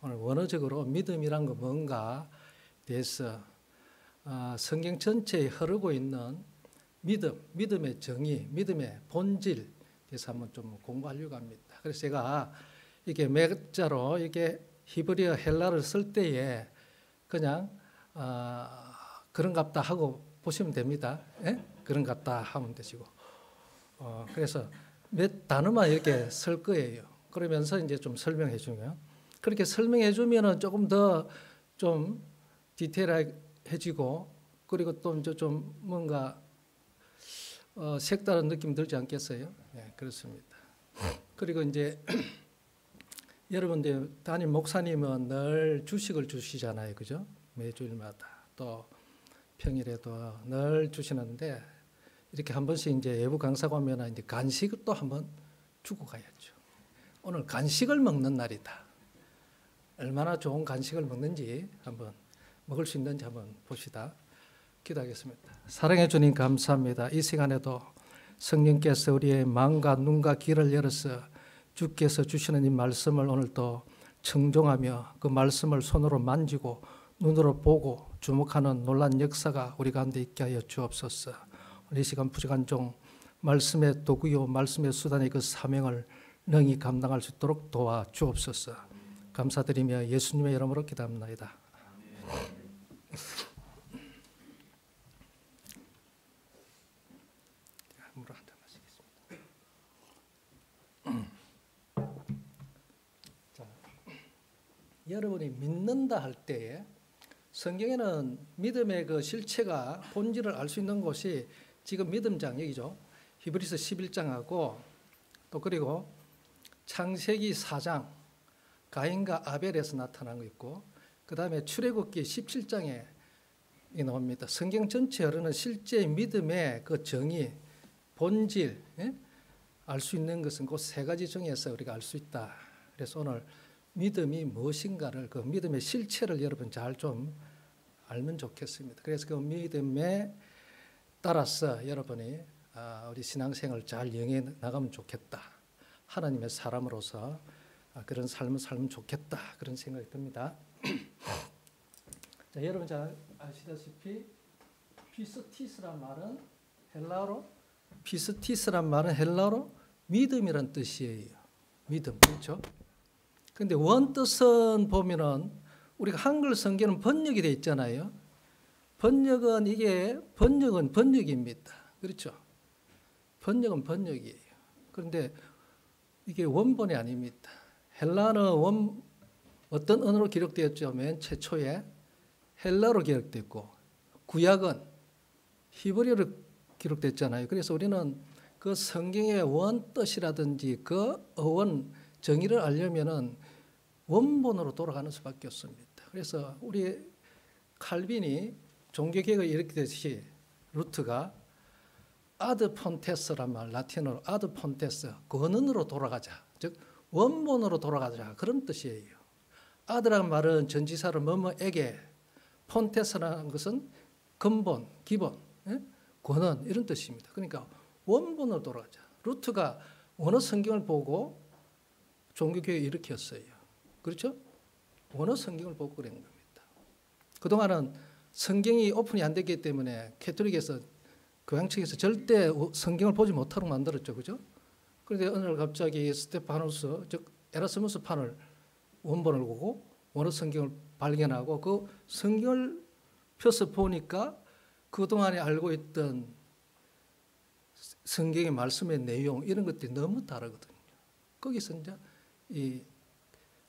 오늘 원어적으로 믿음이란 거 뭔가 대해서 성경 전체에 흐르고 있는 믿음의 정의, 믿음의 본질 대해서 한번 좀 공부하려고 합니다. 그래서 제가 이게 맥자로 이게 히브리어 헬라를 쓸 때에 그냥 그런갑다 하고 보시면 됩니다. 예? 그런갑다 하면 되시고. 그래서 몇 단어만 이렇게 쓸 거예요. 그러면서 이제 좀 설명해 주면 그렇게 설명해 주면은 조금 더 좀 디테일해지고 그리고 또 이제 좀 뭔가 색다른 느낌 들지 않겠어요? 네, 그렇습니다. 그리고 이제 여러분들 담임 목사님은 늘 주식을 주시잖아요, 그죠? 매주일마다 또 평일에도 늘 주시는데 이렇게 한 번씩 이제 외부 강사가 오면 이제 간식을 또 한번 주고 가야죠. 오늘 간식을 먹는 날이다. 얼마나 좋은 간식을 먹는지 한번 먹을 수 있는지 한번 봅시다. 기도하겠습니다. 사랑해 주님 감사합니다. 이 시간에도 성령께서 우리의 마음과 눈과 귀를 열어서 주께서 주시는 이 말씀을 오늘 또 청종하며 그 말씀을 손으로 만지고 눈으로 보고 주목하는 놀란 역사가 우리 가운데 있게 하여 주옵소서. 이 시간 부족한 종 말씀의 도구요 말씀의 수단의 그 사명을 능히 감당할 수 있도록 도와 주옵소서. 감사드리며 예수님의 이름으로 기도합니다. 물 한 잔 마시겠습니다. 자, 여러분이 믿는다 할 때에 성경에는 믿음의 그 실체가 본질을 알 수 있는 곳이 지금 믿음장 여기죠. 히브리서 11장하고 또 그리고 창세기 4장 가인과 아벨에서 나타난 거 있고 그 다음에 출애굽기 17장에 나옵니다. 성경 전체에 흐르는 실제 믿음의 그 정의, 본질, 알 수 있는 것은 그 세 가지 중에서 우리가 알 수 있다. 그래서 오늘 믿음이 무엇인가를 그 믿음의 실체를 여러분 잘 좀 알면 좋겠습니다. 그래서 그 믿음에 따라서 여러분이 우리 신앙생활을 잘 영해 나가면 좋겠다. 하나님의 사람으로서 그런 삶을 살면 좋겠다. 그런 생각이 듭니다. 자, 여러분 잘 아시다시피 피스티스란 말은 헬라어로 믿음이란 뜻이에요. 믿음, 그렇죠? 근데 원뜻은 보면은 우리가 한글 성경은 번역이 되어 있잖아요. 번역은 번역입니다. 그렇죠? 번역은 번역이에요. 그런데 이게 원본이 아닙니다. 헬라어는 어떤 언어로 기록되었죠? 맨 최초에 헬라어로 기록됐고 구약은 히브리어로 기록됐잖아요. 그래서 우리는 그 성경의 원뜻이라든지 그 어원 정의를 알려면은 원본으로 돌아가는 수밖에 없습니다. 그래서 우리 칼빈이 종교개혁을 일으키듯이 루트가 아드 폰테스란 말, 라틴어로 아드 폰테스, 근원으로 돌아가자. 즉 원본으로 돌아가자. 그런 뜻이에요. 아드라는 말은 전지사를 뭐뭐에게, 폰테스라는 것은 근본, 기본, 근원 이런 뜻입니다. 그러니까 원본으로 돌아가자. 루트가 원어 성경을 보고 종교개혁을 일으켰어요. 그렇죠? 원어 성경을 보고 그런 겁니다. 그동안은 성경이 오픈이 안 됐기 때문에 캐톨릭에서 교양 측에서 절대 성경을 보지 못하도록 만들었죠. 그죠? 그런데 어느 날 갑자기 스테파노스, 즉 에라스무스 판을 원본을 보고 원어 성경을 발견하고 그 성경을 펴서 보니까 그동안에 알고 있던 성경의 말씀의 내용 이런 것들이 너무 다르거든요. 거기서 이제 이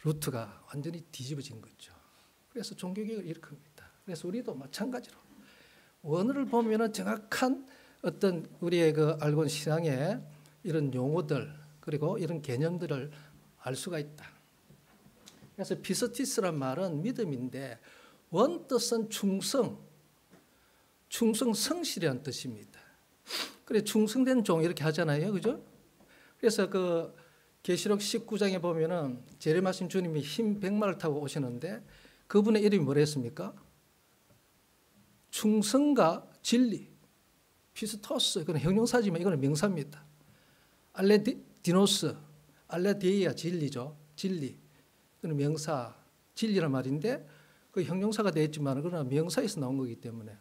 루트가 완전히 뒤집어진 거죠. 그래서 종교개혁을 일으킵니다. 그래서 우리도 마찬가지로 원어를 보면은 정확한 어떤 우리의 그 알고 있는 신앙의 이런 용어들 그리고 이런 개념들을 알 수가 있다. 그래서 피스티스란 말은 믿음인데 원뜻은 충성, 성실이라는 뜻입니다. 그래 충성된 종 이렇게 하잖아요, 그죠? 그래서 그 계시록 19장에 보면은 재림하신 주님이 흰 백마를 타고 오시는데 그분의 이름이 뭐랬습니까? 충성과 진리, 피스토스, 그건 형용사지만 이거는 명사입니다. 알레디노스, 알레디에야 진리죠. 진리. 그건 명사. 진리란 말인데 그 형용사가 되어 있지만 그러나 명사에서 나온 거기 때문에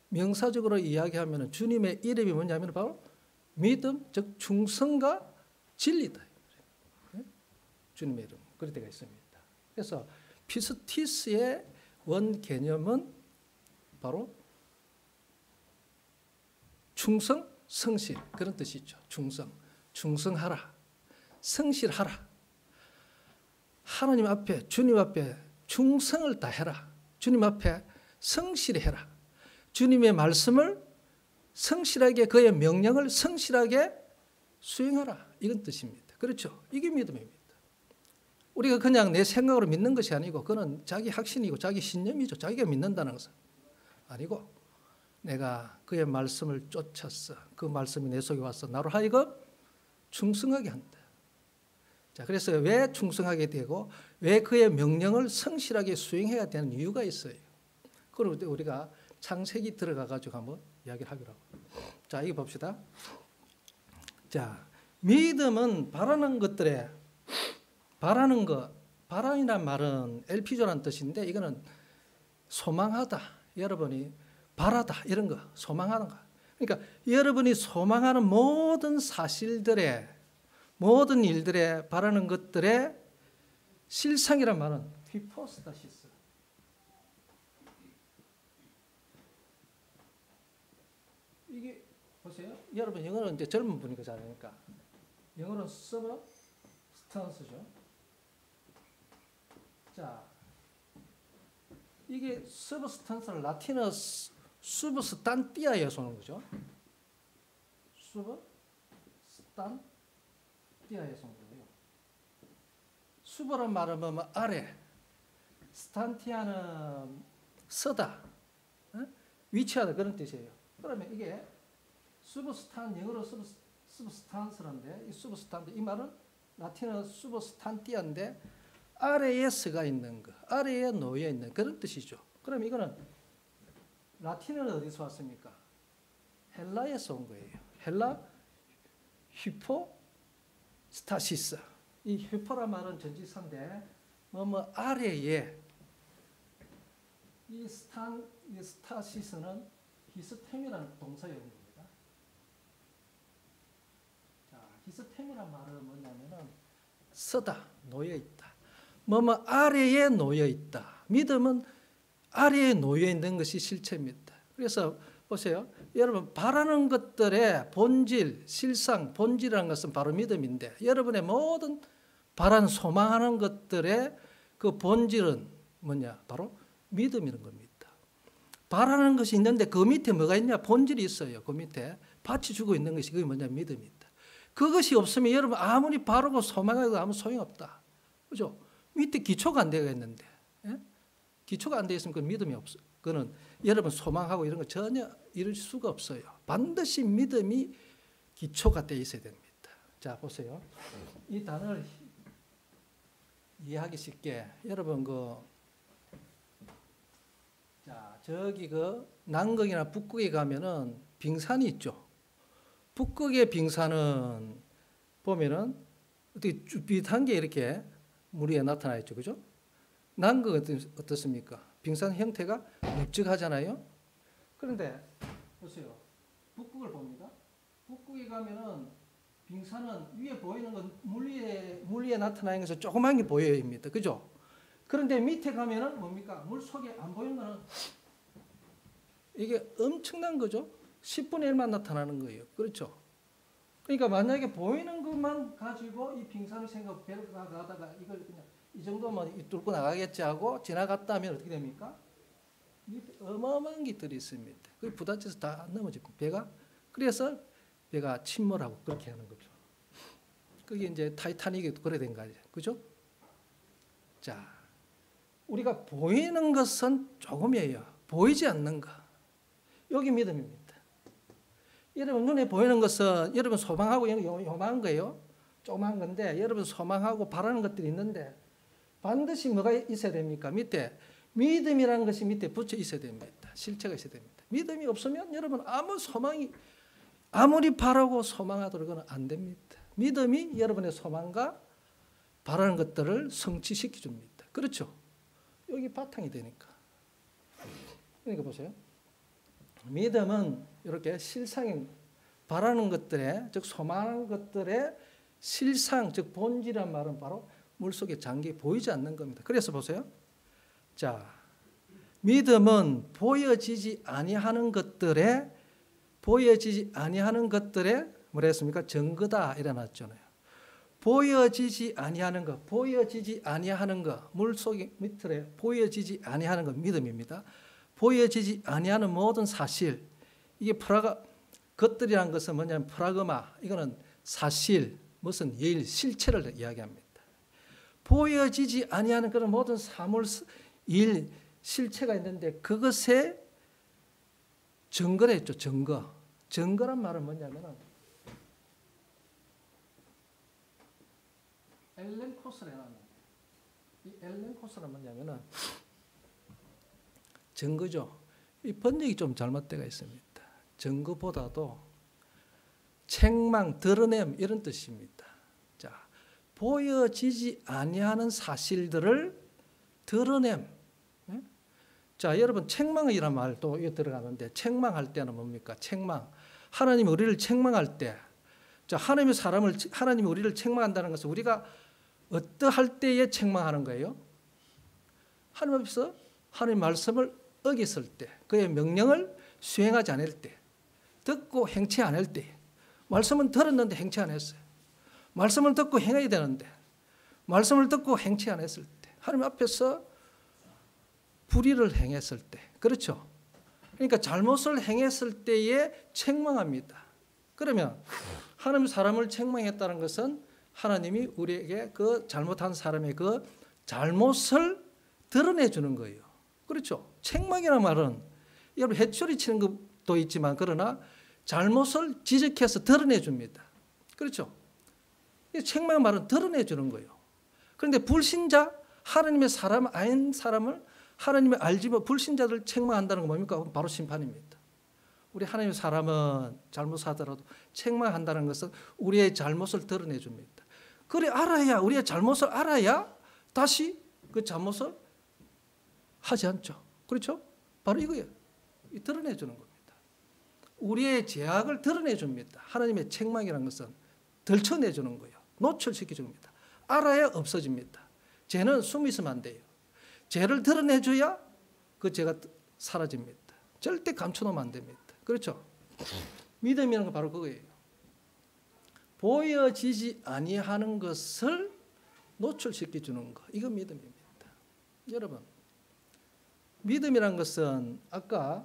명사적으로 이야기하면 주님의 이름이 뭐냐면 바로 믿음, 즉 충성과 진리다. 주님의 이름 그럴 때가 있습니다. 그래서 피스티스의 원 개념은 바로 충성, 성실 그런 뜻이죠. 충성, 충성하라, 성실하라. 하나님 앞에, 주님 앞에 충성을 다해라. 주님 앞에 성실해라. 주님의 말씀을 성실하게 그의 명령을 성실하게 수행하라. 이건 뜻입니다. 그렇죠? 이게 믿음입니다. 우리가 그냥 내 생각으로 믿는 것이 아니고 그건 자기 확신이고 자기 신념이죠. 자기가 믿는다는 것은 아니고 내가 그의 말씀을 쫓았어. 그 말씀이 내 속에 와서 나로 하여금 충성하게 한다. 자, 그래서 왜 충성하게 되고 왜 그의 명령을 성실하게 수행해야 되는 이유가 있어요. 그걸 우리가 창세기 들어가 가지고 한번 이야기를 하기로 하고. 자, 이거 봅시다. 자, 믿음은 바라는 것들에 바라는 것, 바람이란 말은 엘피조라는 뜻인데 이거는 소망하다. 여러분이 바라다 이런 거, 소망하는 거. 그러니까 여러분이 소망하는 모든 사실들의 모든 일들에 바라는 것들의 실상이란 말은 히포스타시스. 이게 보세요. 여러분 영어는 이제 젊은 분이니까 잘하니까 영어는 서브스탄스죠. 자, 이게 서브스탄스를 라틴어 수브스탄티아에서 오는 거죠. 수브스탄티아에서 온 거예요. 수브란 말은 뭐 아래, 스탄티아는 서다, 위치하다 그런 뜻이에요. 그러면 이게 수브스탄 영어로 수브스탄스란데 이 수브스탄트 이 말은 라틴어 수브스탄티아인데 아래에 서가 있는 거, 아래에 놓여 있는 그런 뜻이죠. 그럼 이거는 라틴어는 어디서 왔습니까? 헬라에서 온 거예요. 헬라 히포스타시스. 이 히포란 말은 전치사인데 뭐 아래에 이 스타시스는 히스템이라는 동사에 온 겁니다. 자, 히스템이란 말은 뭐냐면은 서다, 놓여 있다. 뭐 아래에 놓여 있다. 믿음은 아래에 놓여 있는 것이 실체입니다. 그래서 보세요. 여러분 바라는 것들의 본질, 실상, 본질이라는 것은 바로 믿음인데 여러분의 모든 바라는 소망하는 것들의 그 본질은 뭐냐? 바로 믿음이라는 겁니다. 바라는 것이 있는데 그 밑에 뭐가 있냐? 본질이 있어요. 그 밑에 밭이 주고 있는 것이 그게 뭐냐? 믿음이다. 그것이 없으면 여러분 아무리 바르고 소망해도 아무 소용없다. 그죠? 밑에 기초가 안 되겠는데. 예? 기초가 안 되어 있으면 그 믿음이 없어. 그거는 여러분 소망하고 이런 거 전혀 이룰 수가 없어요. 반드시 믿음이 기초가 되어 있어야 됩니다. 자, 보세요. 이 단어를 이해하기 쉽게 여러분 자, 저기 남극이나 북극에 가면은 빙산이 있죠. 북극의 빙산은 보면은 어떻게 쭈삣한 게 이렇게 물 위에 나타나 있죠. 그죠? 남극은 어떻습니까? 빙산 형태가 묵직하잖아요. 그런데 보세요. 북극을 봅니다. 북극에 가면은 빙산은 위에 보이는 건 물 위에 나타나는 것은 조그만 게 보여입니다. 그죠? 그런데 밑에 가면은 뭡니까? 물 속에 안 보이는 거는 이게 엄청난 거죠. 10분의 1만 나타나는 거예요. 그렇죠? 그러니까 만약에 보이는 것만 가지고 이 빙산을 생각 배를 가다가 이걸 그냥 이 정도면 뚫고 나가겠지 하고 지나갔다 하면 어떻게 됩니까? 어마어마한 것들이 있습니다. 그 부딪혀서 다 넘어집니다. 배가. 그래서 배가 침몰하고 그렇게 하는 거죠. 그게 이제 타이타닉이 그래 된 거죠. 그죠? 자, 우리가 보이는 것은 조금이에요. 보이지 않는 것. 여기 믿음입니다. 여러분 눈에 보이는 것은 여러분 소망하고 요만한 거예요. 조그만 건데 여러분 소망하고 바라는 것들이 있는데 반드시 뭐가 있어야 됩니까? 밑에 믿음이라는 것이 밑에 붙여 있어야 됩니다. 실체가 있어야 됩니다. 믿음이 없으면 여러분 아무 소망이 아무리 바라고 소망하도록은 안 됩니다. 믿음이 여러분의 소망과 바라는 것들을 성취시켜 줍니다. 그렇죠? 여기 바탕이 되니까. 그러니까 보세요. 믿음은 이렇게 실상인 바라는 것들의 즉 소망하는 것들의 실상 즉 본질이란 말은 바로 물속에 잠기 보이지 않는 겁니다. 그래서 보세요. 자, 믿음은 보여지지 아니하는 것들에 뭐라 했습니까? 증거다 이래놨잖아요. 보여지지 아니하는 것, 물속에 밑에 보여지지 아니하는 것 믿음입니다. 보여지지 아니하는 모든 사실, 이게 것들이라는 것은 뭐냐면 프라그마, 이거는 사실, 무슨 일, 실체를 이야기합니다. 보여지지 아니하는 그런 모든 사물, 일, 실체가 있는데 그것에 증거를 했죠. 증거란 말은 뭐냐면은 엘렌 코스를 해놨는데 이 엘렌 코스는 뭐냐면은 증거죠. 이 번역이 좀 잘못되어 있습니다. 증거보다도 책망, 드러냄 이런 뜻입니다. 자, 보여지지 아니하는 사실들을 드러냄. 네? 자, 여러분 책망이란 말도 이게 들어가는데 책망할 때는 뭡니까? 책망. 하나님이 우리를 책망할 때, 자, 하나님이 우리를 책망한다는 것은 우리가 어떠할 때에 책망하는 거예요? 하나님 앞에서 하나님 말씀을 어겼을 때, 그의 명령을 수행하지 않을 때, 듣고 행치 않을 때, 말씀은 들었는데 행치 안 했어요. 말씀을 듣고 행해야 되는데 말씀을 듣고 행치 안 했을 때, 하나님 앞에서 불의를 행했을 때, 그렇죠? 그러니까 잘못을 행했을 때에 책망합니다. 그러면 하나님 사람을 책망했다는 것은 하나님이 우리에게 그 잘못한 사람의 그 잘못을 드러내 주는 거예요. 그렇죠? 책망이라는 말은 여러분 해초리 치는 것도 있지만 그러나 잘못을 지적해서 드러내 줍니다. 그렇죠? 책망의 말은 드러내 주는 거예요. 그런데 불신자, 하나님의 사람 아닌 사람을 하나님의 알지 못 불신자들 책망한다는 건 뭡니까? 바로 심판입니다. 우리 하나님의 사람은 잘못하더라도 책망한다는 것은 우리의 잘못을 드러내 줍니다. 그래 알아야, 우리의 잘못을 알아야 다시 그 잘못을 하지 않죠. 그렇죠? 바로 이거예요. 드러내 주는 겁니다. 우리의 죄악을 드러내 줍니다. 하나님의 책망이라는 것은 들춰내 주는 거예요. 노출시켜 줍니다. 알아야 없어집니다. 죄는 숨어 있으면 안 돼요. 죄를 드러내 줘야 그 죄가 사라집니다. 절대 감춰놓으면 안 됩니다. 그렇죠? 믿음이라는 건 바로 그거예요. 보여지지 아니하는 것을 노출시켜 주는 것. 이거 믿음입니다. 여러분, 믿음이란 것은 아까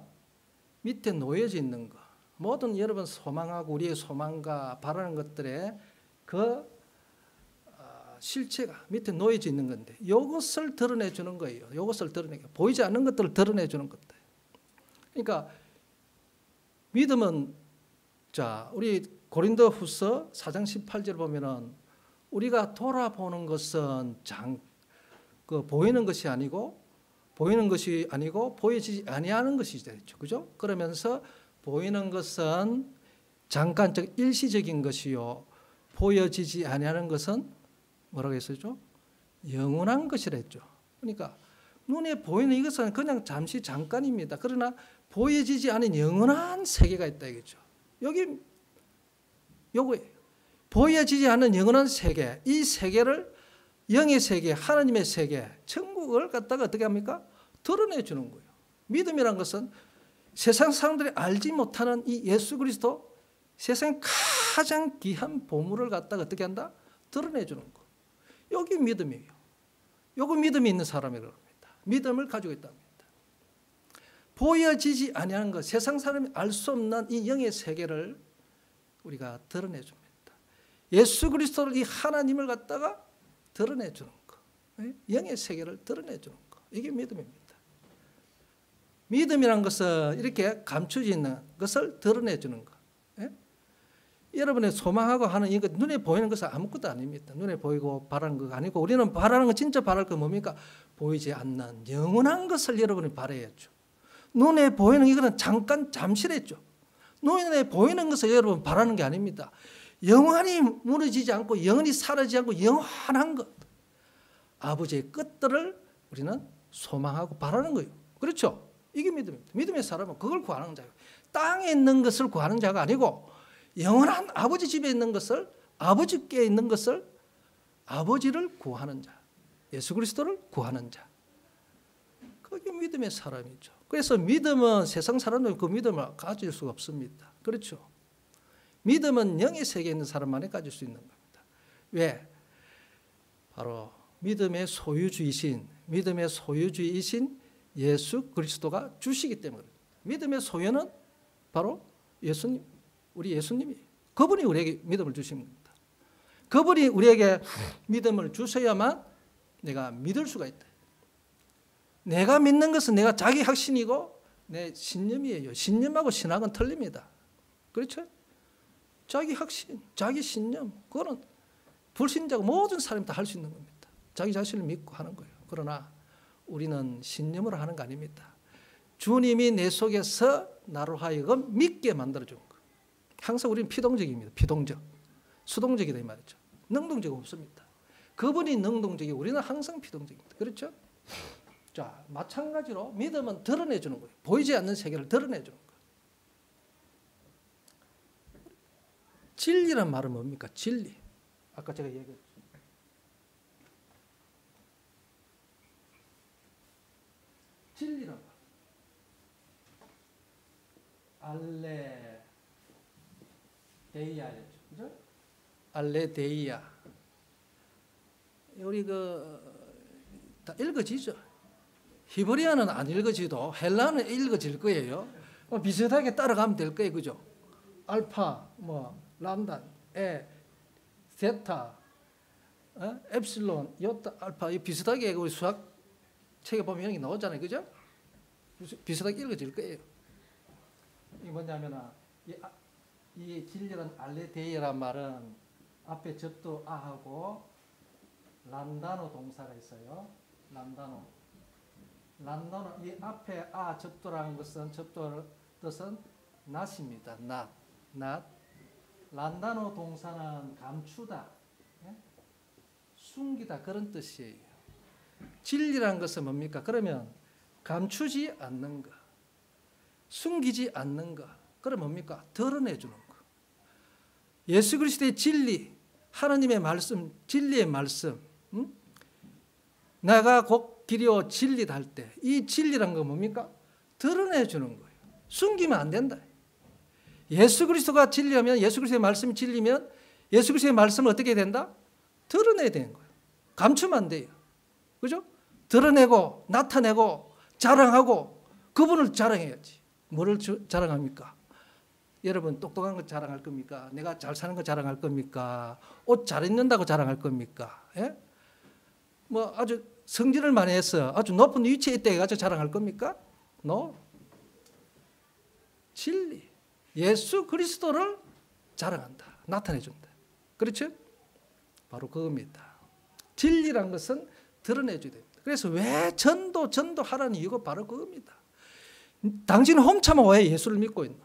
밑에 놓여져 있는 것, 모든 여러분 소망하고 우리의 소망과 바라는 것들의 그 실체가 밑에 놓여져 있는 건데 이것을 드러내 주는 거예요. 이것을 드러내고 보이지 않는 것들을 드러내 주는 것들. 그러니까 믿음은, 자, 우리 고린도후서 4장 18절 보면은 우리가 돌아보는 것은 보이는 것이 아니고 보여지지 아니하는 것이죠. 그죠? 그러면서 보이는 것은 잠깐적 일시적인 것이요, 보여지지 아니하는 것은 뭐라고 했었죠? 영원한 것이라 했죠. 그러니까 눈에 보이는 이것은 그냥 잠시 잠깐입니다. 그러나 보여지지 않은 영원한 세계가 있다 이거죠. 여기 요거예요. 보여지지 않는 영원한 세계, 이 세계를 영의 세계, 하나님의 세계, 천국을 갖다가 어떻게 합니까? 드러내 주는 거예요. 믿음이란 것은 세상 사람들이 알지 못하는 이 예수 그리스도, 세상의 가장 귀한 보물을 갖다가 어떻게 한다? 드러내 주는 거. 여기 믿음이에요. 요거 믿음이 있는 사람이라고 합니다. 믿음을 가지고 있답니다. 보여지지 아니하는 것, 세상 사람이 알 수 없는 이 영의 세계를 우리가 드러내 줍니다. 예수 그리스도를, 이 하나님을 갖다가 드러내 주는 것. 영의 세계를 드러내 주는 것. 이게 믿음입니다. 믿음이란 것은 이렇게 감춰져 있는 것을 드러내 주는 것. 여러분의 소망하고 하는 이것, 눈에 보이는 것은 아무것도 아닙니다. 눈에 보이고 바라는 것 아니고, 우리는 바라는 거, 진짜 바랄 거 뭡니까? 보이지 않는 영원한 것을 여러분이 바라야죠. 눈에 보이는 이거는 잠시랬죠. 눈에 보이는 것을 여러분 바라는 게 아닙니다. 영원히 무너지지 않고 영원히 사라지지 않고 영원한 것, 아버지의 끝들을 우리는 소망하고 바라는 거예요. 그렇죠? 이게 믿음입니다. 믿음의 사람은 그걸 구하는 자예요. 땅에 있는 것을 구하는 자가 아니고 영원한 아버지 집에 있는 것을, 아버지께 있는 것을, 아버지를 구하는 자, 예수 그리스도를 구하는 자. 그게 믿음의 사람이죠. 그래서 믿음은 세상 사람들은 그 믿음을 가질 수가 없습니다. 그렇죠? 믿음은 영의 세계에 있는 사람만이 가질 수 있는 겁니다. 왜? 바로 믿음의 소유주이신 예수 그리스도가 주시기 때문에. 믿음의 소유는 바로 예수님, 우리 예수님이. 그분이 우리에게 믿음을 주신 겁니다. 그분이 우리에게 믿음을 주셔야만 내가 믿을 수가 있다. 내가 믿는 것은 내가 자기 확신이고 내 신념이에요. 신념하고 신학은 틀립니다. 그렇죠? 자기 확신, 자기 신념, 그거는 불신자고 모든 사람이 다 할 수 있는 겁니다. 자기 자신을 믿고 하는 거예요. 그러나 우리는 신념으로 하는 거 아닙니다. 주님이 내 속에서 나로 하여금 믿게 만들어준 거. 항상 우리는 피동적입니다. 피동적. 수동적이다 이 말이죠. 능동적 없습니다. 그분이 능동적이고 우리는 항상 피동적입니다. 그렇죠? 자, 마찬가지로 믿음은 드러내주는 거예요. 보이지 않는 세계를 드러내주는 거예요. 진리란 말은 뭡니까? 진리. 아까 제가 얘기했죠. 진리란 말. 알레데이아였죠. 그죠? 알레데이아. 우리 다 읽어지죠. 히브리어는 안 읽어지도 헬라어는 읽어질 거예요. 비슷하게 따라가면 될 거예요. 그죠? 알파, 람다, 세타, 엡실론, 요타, 알파, 비슷하게 우리 수학 책에 보면 여기 나오잖아요. 그죠? 비슷하게 읽어질 거예요. 이게 뭐냐면, 이 진리란 알레데이란 말은 앞에 접두 아하고 란다노 동사가 있어요. 란다노 이 앞에 아 접두라는 것은 접두의 뜻은 낫입니다. 낫. 란다노 동사는 감추다, 숨기다 그런 뜻이에요. 진리라는 것은 뭡니까? 그러면 감추지 않는 것, 숨기지 않는 것. 그럼 뭡니까? 드러내주는 것. 예수 그리스도의 진리, 하나님의 말씀, 진리의 말씀. 내가 곧 길이요 진리다 할 때 이 진리란 건 뭡니까? 드러내주는 거예요. 숨기면 안 된다. 예수 그리스도가 진리하면, 예수 그리스도의 말씀이 진리면 예수 그리스도의 말씀은 어떻게 된다? 드러내야 되는 거예요. 감추면 안 돼요. 그죠? 드러내고 나타내고 자랑하고 그분을 자랑해야지. 뭐를 자랑합니까? 여러분 똑똑한 거 자랑할 겁니까? 내가 잘 사는 거 자랑할 겁니까? 옷 잘 입는다고 자랑할 겁니까? 예? 아주 성질을 많이 해서 아주 높은 위치에 있다 해가지고 자랑할 겁니까? No. 진리, 예수 그리스도를 자랑한다, 나타내준다. 그렇죠? 바로 그겁니다. 진리란 것은 드러내줘야 됩니다. 그래서 왜 전도하라는 이유가 바로 그겁니다. 당신은 홈차만 왜 예수를 믿고 있나?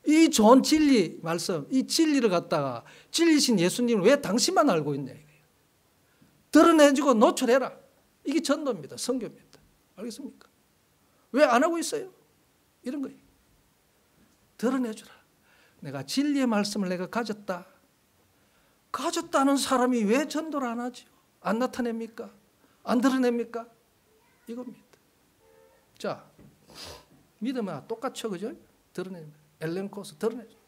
이 좋은 진리 말씀, 이 진리를 갖다가 진리신 예수님을 왜 당신만 알고 있냐 이거예요. 드러내주고 노출해라. 이게 전도입니다. 선교입니다. 알겠습니까? 왜 안 하고 있어요? 이런 거예요. 드러내주라. 내가 진리의 말씀을 내가 가졌다. 가졌다는 사람이 왜 전도를 안 하죠? 안 나타냅니까? 안 드러냅니까? 이겁니다. 자, 믿음은 똑같죠, 그죠? 드러냅니다. 엘렌코스 드러내죠.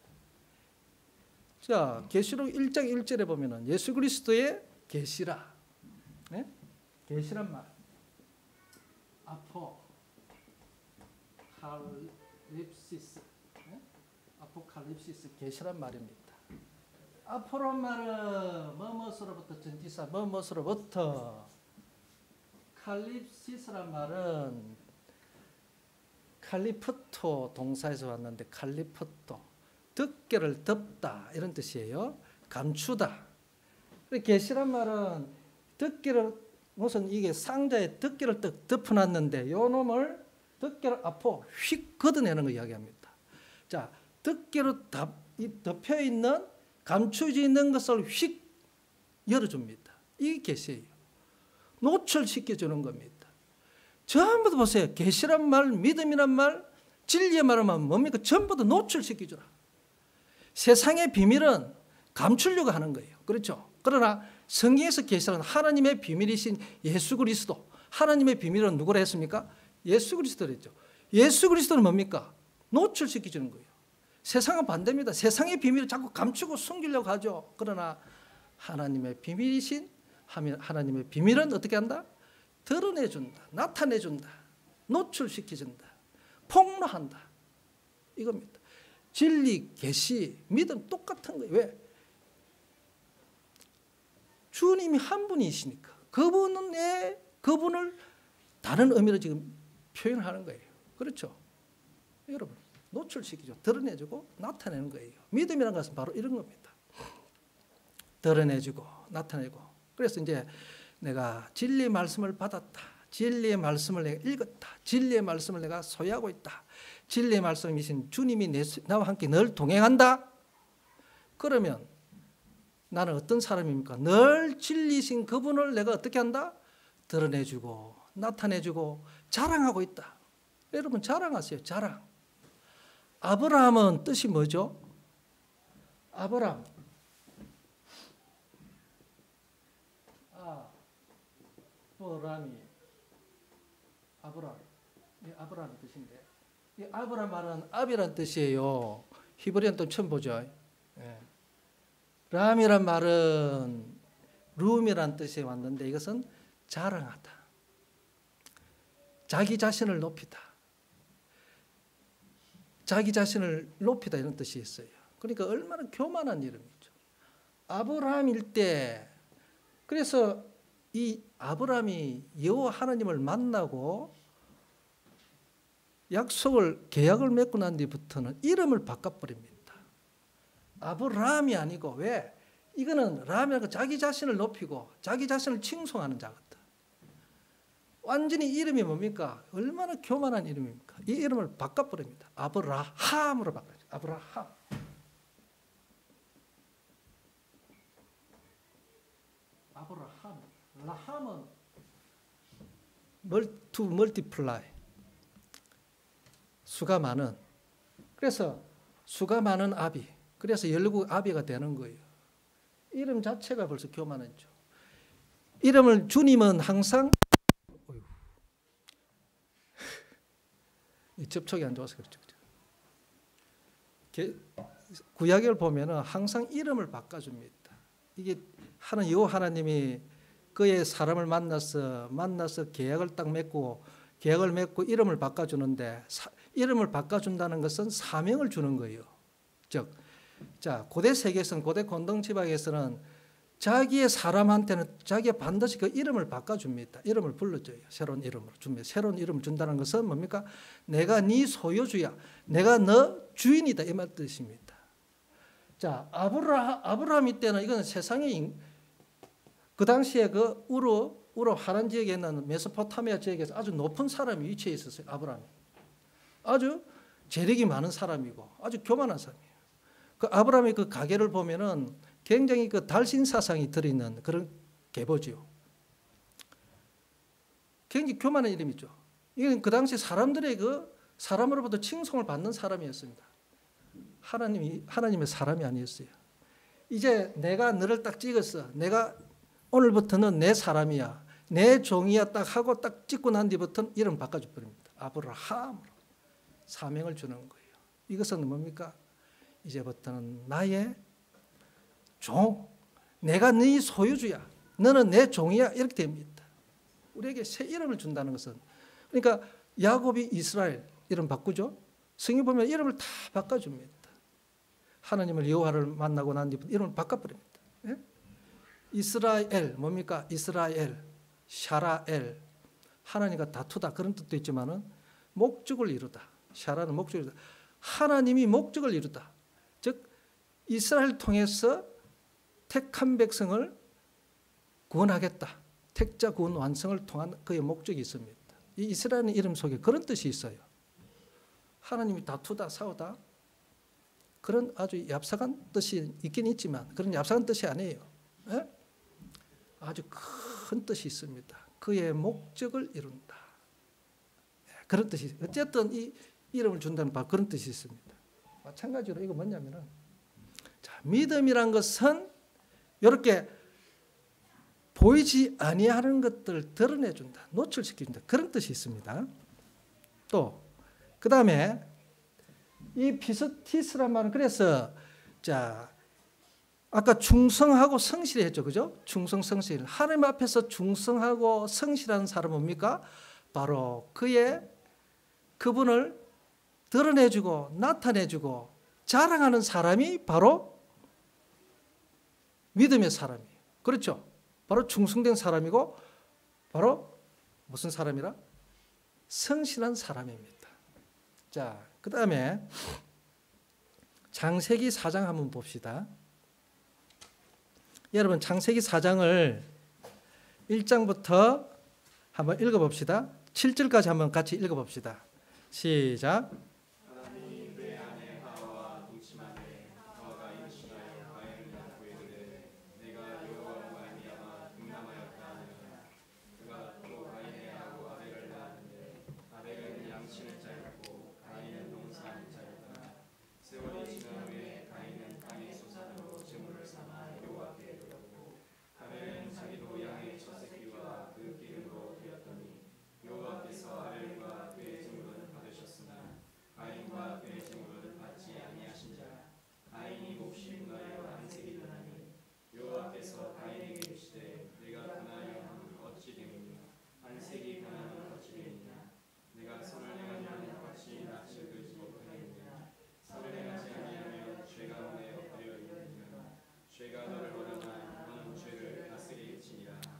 자, 계시록 1장 1절에 보면은 예수 그리스도의 계시라. 네? 계시란 말. 아포칼립시스. 네? 아포칼립시스 계시란 말입니다. 아포란 말은 뭐뭐로부터 전치사 뭐뭐로부터, 칼립시스란 말은 칼리프토 동사에서 왔는데 칼리프토 덮개를 덮다 이런 뜻이에요. 감추다. 계시란 말은 덮개를 무슨 이게 상자에 덮개를 덮어놨는데 요 놈을 덮개를 앞으로 휙 걷어내는 거 이야기합니다. 자, 덮개로 덮여 있는 감추지 있는 것을 휙 열어줍니다. 이게 계시예요. 노출시켜주는 겁니다. 전부 다 보세요. 계시란 말, 믿음이란 말, 진리의 말은 뭡니까? 전부 다 노출시키주라. 세상의 비밀은 감추려고 하는 거예요. 그렇죠? 그러나 성경에서 계시는 하나님의 비밀이신 예수 그리스도, 하나님의 비밀은 누구라 했습니까? 예수 그리스도를 했죠. 예수 그리스도는 뭡니까? 노출시켜주는 거예요. 세상은 반대입니다. 세상의 비밀을 자꾸 감추고 숨기려고 하죠. 그러나 하나님의 비밀이신 하나님의 비밀은 어떻게 한다? 드러내준다. 나타내준다. 노출시켜준다. 폭로한다. 이겁니다. 진리, 계시, 믿음 똑같은 거예요. 왜? 주님이 한 분이시니까 그분을 다른 의미로 지금 표현하는 거예요. 그렇죠? 여러분, 노출시키죠. 드러내주고 나타내는 거예요. 믿음이라는 것은 바로 이런 겁니다. 드러내주고 나타내고. 그래서 이제 내가 진리의 말씀을 받았다. 진리의 말씀을 내가 읽었다. 진리의 말씀을 내가 소유하고 있다. 진리의 말씀이신 주님이 나와 함께 늘 동행한다. 그러면 나는 어떤 사람입니까? 늘 진리신 그분을 내가 어떻게 한다? 드러내주고 나타내주고 자랑하고 있다. 여러분 자랑하세요. 자랑. 아브라함은 뜻이 뭐죠? 아브라함. 아브라함. 아브라함의 뜻인데 이 아브라함 말은 압이란 뜻이에요. 히브리어는 또 처음 보죠. 예. 람이란 말은 룸이란 뜻이 왔는데 이것은 자랑하다. 자기 자신을 높이다. 자기 자신을 높이다 이런 뜻이 있어요. 그러니까 얼마나 교만한 이름이죠. 아브라함일 때 그래서 이 아브라함이 여호와 하나님을 만나고 계약을 맺고 난 뒤부터는 이름을 바꿔버립니다. 아브라함이 아니고 왜? 이거는 람이라고 자기 자신을 높이고 자기 자신을 칭송하는 자거든. 완전히 이름이 뭡니까? 얼마나 교만한 이름입니까? 이 이름을 바꿔버립니다. 아브라함으로 바꿔요. 아브라함. 아브라함. 라함은 to multiply. 수가 많은. 그래서 수가 많은 아비. 그래서 열국 아비가 되는 거예요. 이름 자체가 벌써 교만했죠. 이름을 주님은 항상 접촉이 안 좋아서 그렇죠. 구약을 보면은 항상 이름을 바꿔줍니다. 이게 여호와 하나님이 그의 사람을 만나서 계약을 맺고 이름을 바꿔주는데 이름을 바꿔준다는 것은 사명을 주는 거예요. 즉, 고대 세계에서는 고대 곤동 지방에서는 자기의 사람한테는 자기가 반드시 그 이름을 바꿔줍니다. 이름을 불러줘요. 새로운 이름으로 줍니다. 새로운 이름을 준다는 것은 뭡니까? 내가 네 소유주야. 내가 너 주인이다. 이 말 뜻입니다. 아브라함 이때는 이건 세상에 그 당시에 그 우르 하란 지역에 있는 메소포타미아 지역에서 아주 높은 사람이 위치해 있었어요. 아브라함이. 아주 재력이 많은 사람이고 아주 교만한 사람이에요. 그 아브라함의 그 가계를 보면은 굉장히 그 달신 사상이 들어있는 그런 계보지요. 굉장히 교만한 이름이죠. 이건 그 당시 사람으로부터 칭송을 받는 사람이었습니다. 하나님의 사람이 아니었어요. 이제 내가 너를 딱 찍었어. 내가 오늘부터는 내 사람이야. 내 종이야 딱 하고 딱 찍고 난 뒤부터는 이름 바꿔줘 버립니다. 아브라함으로 사명을 주는 거예요. 이것은 뭡니까? 이제부터는 나의 종, 내가 네 소유주야. 너는 내 종이야. 이렇게 됩니다. 우리에게 새 이름을 준다는 것은 그러니까 야곱이 이스라엘 이름 바꾸죠. 성경 보면 이름을 다 바꿔줍니다. 하나님을 여호와를 만나고 난 뒤부터 이름을 바꿔버립니다. 예? 이스라엘 뭡니까? 이스라엘, 샤라엘 하나님과 다투다 그런 뜻도 있지만은 목적을 이루다. 샤라는 목적을 이루다. 하나님이 목적을 이루다. 즉 이스라엘 통해서 택한 백성을 구원하겠다. 택자 구원 완성을 통한 그의 목적이 있습니다. 이 이스라엘 이름 속에 그런 뜻이 있어요. 하나님이 다투다 싸우다 그런 아주 얍삭한 뜻이 있긴 있지만 그런 얍삭한 뜻이 아니에요. 예? 아주 큰 뜻이 있습니다. 그의 목적을 이룬다. 그런 뜻이 어쨌든 이 이름을 준다는 바로 그런 뜻이 있습니다. 마찬가지로 이거 뭐냐면은 자, 믿음이란 것은 이렇게 보이지 아니하는 것들을 드러내준다, 노출시켜준다 그런 뜻이 있습니다. 또 그 다음에 이 피스티스란 말은 그래서 자 아까 충성하고 성실히 했죠, 그죠? 충성 성실. 하나님 앞에서 충성하고 성실한 사람은 뭡니까? 바로 그분을 드러내주고 나타내주고 자랑하는 사람이 바로 믿음의 사람이에요. 그렇죠? 바로 충성된 사람이고 바로 무슨 사람이라? 성실한 사람입니다. 자, 그 다음에 창세기 4장 한번 봅시다. 여러분 창세기 4장을 1장부터 한번 읽어봅시다. 7절까지 한번 같이 읽어봅시다. 시작.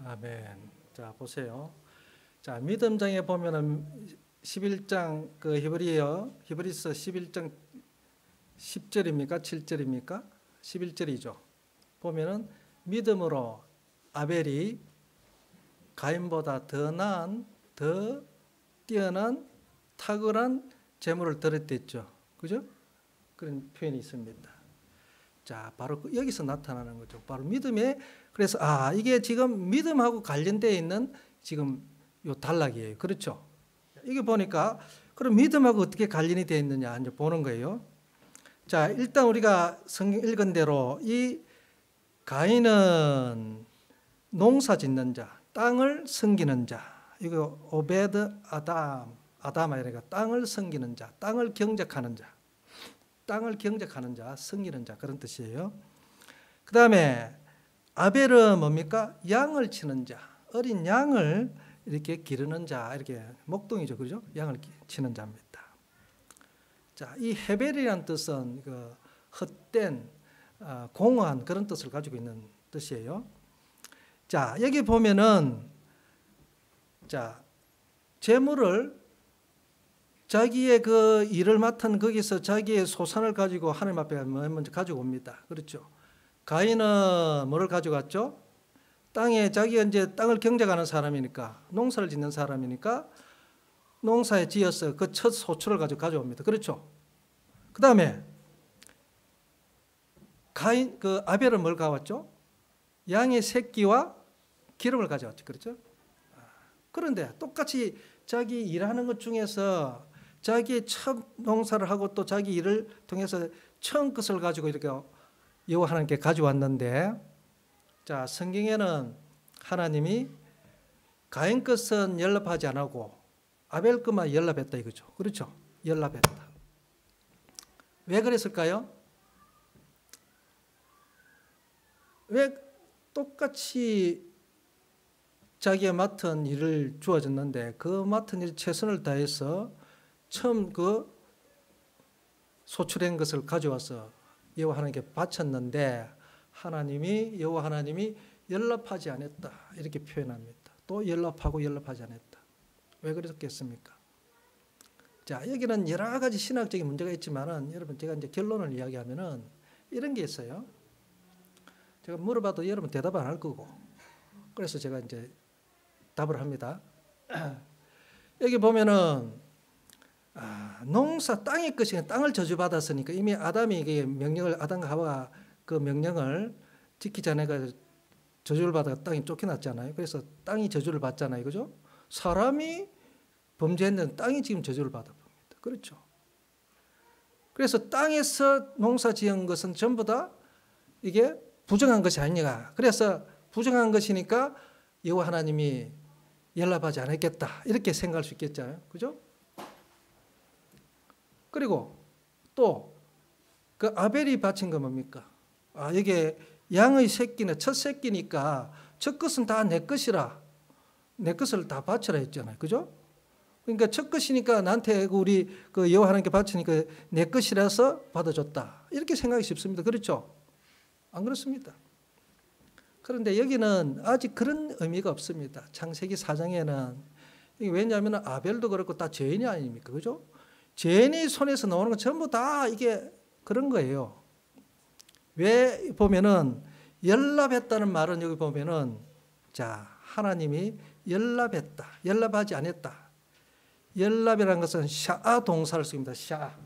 아멘. 자, 보세요. 자, 믿음장에 보면은 11장 그 히브리서 11장 10절입니까? 7절입니까? 11절이죠. 보면은 믿음으로 아벨이 가인보다 더 뛰어난 탁월한 제물을 드렸댔죠. 그죠? 그런 표현이 있습니다. 자, 바로 여기서 나타나는 거죠. 바로 믿음에 그래서 이게 지금 믿음하고 관련되어 있는 지금 요 단락이에요. 그렇죠? 이게 보니까 그럼 믿음하고 어떻게 관련이 되어 있느냐 이제 보는 거예요. 자, 일단 우리가 성경 읽은 대로 이 가인은 농사 짓는 자, 땅을 섬기는 자. 이거 오베드 아담아 이래가 땅을 섬기는 자, 땅을 경작하는 자. 땅을 경작하는 자, 섬기는 자 그런 뜻이에요. 그 다음에 아벨은 뭡니까? 양을 치는 자, 어린 양을 이렇게 기르는 자, 이렇게 목동이죠, 그죠? 양을 치는 자입니다. 자, 이 헤벨이라는 뜻은 그 헛된, 공허한 그런 뜻을 가지고 있는 뜻이에요. 자, 여기 보면은 자, 재물을 자기의 그 일을 맡은 거기서 자기의 소산을 가지고 하나님 앞에 먼저 가지고 옵니다. 그렇죠? 가인은 뭐를 가져갔죠? 땅에 자기가 이제 땅을 경작하는 사람이니까 농사를 짓는 사람이니까 농사에 지어서 그 첫 소출을 가져옵니다. 그렇죠? 그 다음에 그 아벨은 뭘 가져왔죠? 양의 새끼와 기름을 가져왔죠. 그렇죠? 그런데 똑같이 자기 일하는 것 중에서 자기의 첫 농사를 하고 또 자기 일을 통해서 처음 것을 가지고 이렇게 여호와 하나님께 가져왔는데, 자, 성경에는 하나님이 가인 것은 연락하지 않고 아벨 것만 연락했다 이거죠. 그렇죠? 연락했다. 왜 그랬을까요? 왜 똑같이 자기가 맡은 일을 주어졌는데 그 맡은 일 최선을 다해서 처음 그 소출한 것을 가져와서 여호와 하나님께 바쳤는데 여호와 하나님이 연락하지 않았다 이렇게 표현합니다. 또 연락하고 연락하지 않았다. 왜 그랬겠습니까? 자, 여기는 여러 가지 신학적인 문제가 있지만은 여러분 제가 이제 결론을 이야기하면은 이런 게 있어요. 제가 물어봐도 여러분 대답 안 할 거고, 그래서 제가 이제 답을 합니다. 여기 보면은 농사 땅의 것이 땅을 저주받았으니까 이미 아담이 이게 명령을 아담과 하와가 그 명령을 지키지 않아가 저주를 받아 땅이 쫓겨났잖아요. 그래서 땅이 저주를 받잖아요, 그죠? 사람이 범죄했는데 땅이 지금 저주를 받아봅니다. 그렇죠? 그래서 땅에서 농사 지은 것은 전부 다 이게 부정한 것이 아니냐. 그래서 부정한 것이니까 여호와 하나님이 연락하지 않았겠다. 이렇게 생각할 수 있겠잖아요. 그죠? 그리고 또 그 아벨이 바친 건 뭡니까? 이게 양의 새끼는 첫 새끼니까 첫 것은 다 내 것이라 내 것을 다 바쳐라 했잖아요. 그죠? 그러니까 첫 것이니까 나한테 우리 그 여호와 하나님께 바치니까 내 것이라서 받아줬다. 이렇게 생각이 쉽습니다. 그렇죠? 안 그렇습니다. 그런데 여기는 아직 그런 의미가 없습니다. 창세기 4장에는. 왜냐하면 아벨도 그렇고 다 죄인이 아닙니까? 그죠? 죄인의 손에서 나오는 건 전부 다 이게 그런 거예요. 왜 보면은 연락했다는 말은 여기 보면은 자, 하나님이 연락했다. 연락하지 않았다. 연락이라는 것은 샤아 동사를 씁니다. 샤아.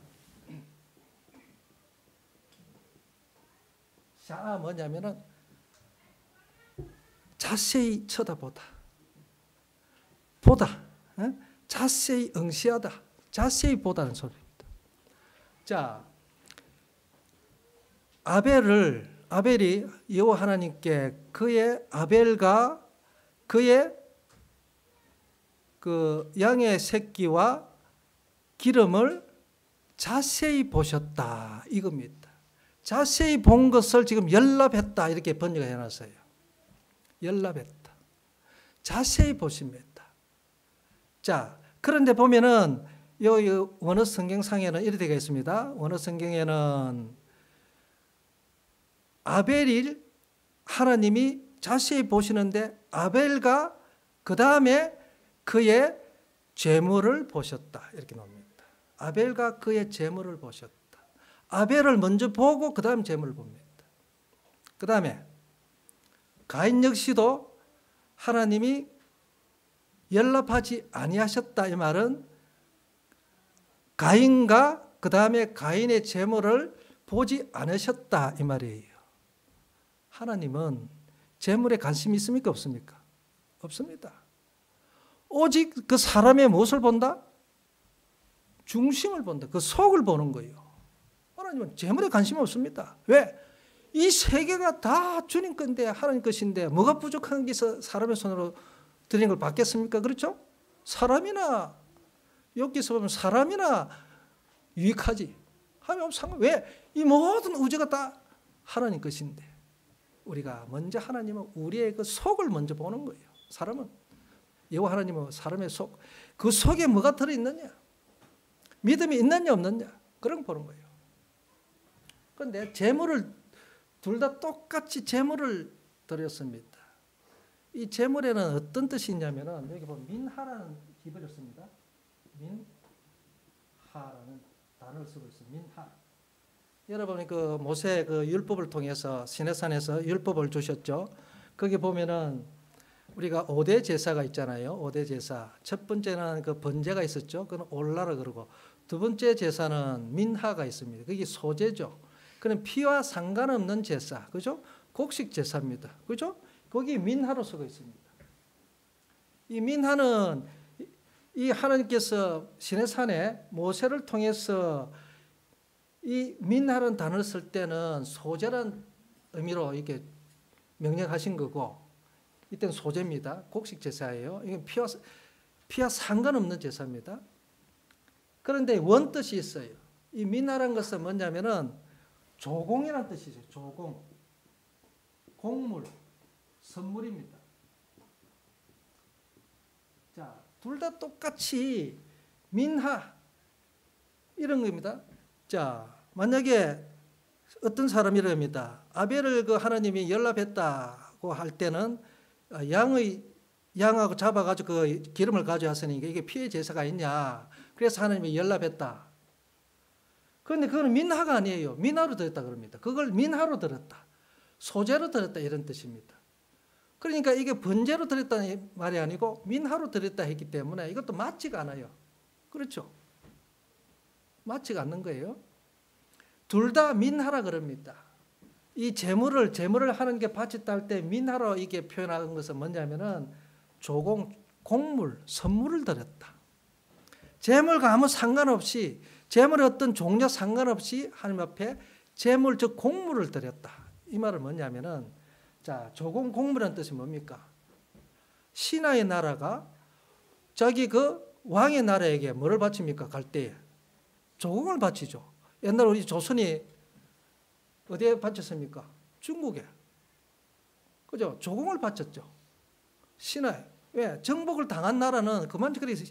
샤아 뭐냐면은 자세히 쳐다보다. 보다. 자세히 응시하다. 자세히 보다는 소리입니다. 자, 아벨이 여호와 하나님께 그의 아벨과 그의 그 양의 새끼와 기름을 자세히 보셨다 이겁니다. 자세히 본 것을 지금 연락했다 이렇게 번역을 해놨어요. 연락했다. 자세히 보십니다. 자, 그런데 보면은 이 원어 성경상에는 이렇게 되어 있습니다. 원어 성경에는 아벨을 하나님이 자세히 보시는데 아벨과 그 다음에 그의 재물을 보셨다 이렇게 나옵니다. 아벨과 그의 재물을 보셨다. 아벨을 먼저 보고 그 다음 재물을 봅니다. 그 다음에 가인 역시도 하나님이 연락하지 아니하셨다 이 말은 가인과 그 다음에 가인의 재물을 보지 않으셨다 이 말이에요. 하나님은 재물에 관심이 있습니까? 없습니까? 없습니다. 오직 그 사람의 무엇을 본다? 중심을 본다. 그 속을 보는 거예요. 하나님은 재물에 관심이 없습니다. 왜? 이 세계가 다 주님 건데 하나님 것인데 뭐가 부족한 게 있어 사람의 손으로 드린 걸 받겠습니까? 그렇죠? 사람이나 여기서 보면 사람이나 유익하지. 하나님 상관. 왜? 이 모든 우주가 다 하나님 것인데 우리가 먼저 하나님은 우리의 그 속을 먼저 보는 거예요. 사람은 여호와 하나님은 사람의 속, 그 속에 뭐가 들어있느냐, 믿음이 있느냐 없느냐 그런 거 보는 거예요. 그런데 재물을 둘 다 똑같이 재물을 드렸습니다. 이 재물에는 어떤 뜻이 있냐면은 여기 보면 민하라는 기별을 씁니다. 민하라는 단어를 쓰고 있어요. 민하. 여러분이 그 모세 그 율법을 통해서 시내산에서 율법을 주셨죠. 거기 보면은 우리가 5대 제사가 있잖아요. 5대 제사. 첫 번째는 그 번제가 있었죠. 그건 올라라 그러고 두 번째 제사는 민하가 있습니다. 그게 소제죠. 그는 피와 상관없는 제사. 그죠? 곡식 제사입니다. 그죠? 거기 민하로 쓰고 있습니다. 이 민하는 이 하나님께서 시내산에 모세를 통해서 이 민하라는 단어를 쓸 때는 소제라는 의미로 이렇게 명령하신 거고 이때는 소제입니다. 곡식 제사예요. 이건 피와 상관없는 제사입니다. 그런데 원뜻이 있어요. 이 민하라는 것은 뭐냐면은 조공이라는 뜻이죠. 조공. 공물, 선물입니다. 자, 둘 다 똑같이 민하 이런 겁니다. 자, 만약에 어떤 사람이 이럽니다. 아벨을 그 하나님이 연락했다고 할 때는 양하고 잡아가지고 그 기름을 가져왔으니까 이게 피의 제사가 있냐. 그래서 하나님이 연락했다. 그런데 그거는 민하가 아니에요. 민하로 들었다 그럽니다. 그걸 민하로 들었다. 소제로 들었다 이런 뜻입니다. 그러니까 이게 번제로 들었다는 말이 아니고 민하로 들었다 했기 때문에 이것도 맞지가 않아요. 그렇죠? 맞지가 않는 거예요. 둘 다 민하라 그럽니다. 이 재물을 하는 게 바쳤다 할 때 민하로 이게 표현하는 것은 뭐냐면은 조공, 공물, 선물을 드렸다. 재물과 아무 상관없이, 재물의 어떤 종류 상관없이 하나님 앞에 재물, 즉 공물을 드렸다. 이 말은 뭐냐면은, 자, 조공 공물이라는 뜻이 뭡니까? 신하의 나라가 자기 그 왕의 나라에게 뭐를 바칩니까? 갈 때에 조공을 바치죠. 옛날 우리 조선이 어디에 바쳤습니까? 중국에. 그죠? 조공을 바쳤죠. 신하에. 왜? 정복을 당한 나라는 그만 그래서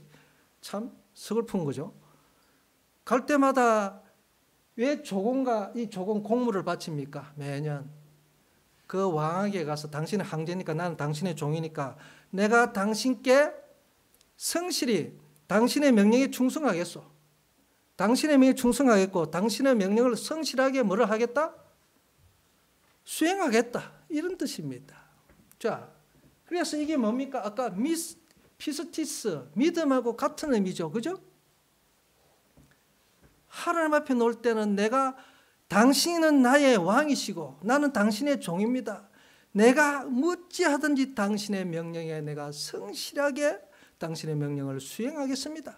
참 서글픈 거죠. 갈 때마다 왜 조공과 이 조공 공물을 바칩니까? 매년 그 왕에게 가서 당신은 황제니까 나는 당신의 종이니까 내가 당신께 성실히 당신의 명령에 충성하겠소. 당신의 명령에 충성하겠고 당신의 명령을 성실하게 뭐를 하겠다? 수행하겠다. 이런 뜻입니다. 자, 그래서 이게 뭡니까? 아까 피스티스, 믿음하고 같은 의미죠. 그죠? 하나님 앞에 놓을 때는 내가 당신은 나의 왕이시고 나는 당신의 종입니다. 내가 어찌하든지 당신의 명령에 내가 성실하게 당신의 명령을 수행하겠습니다.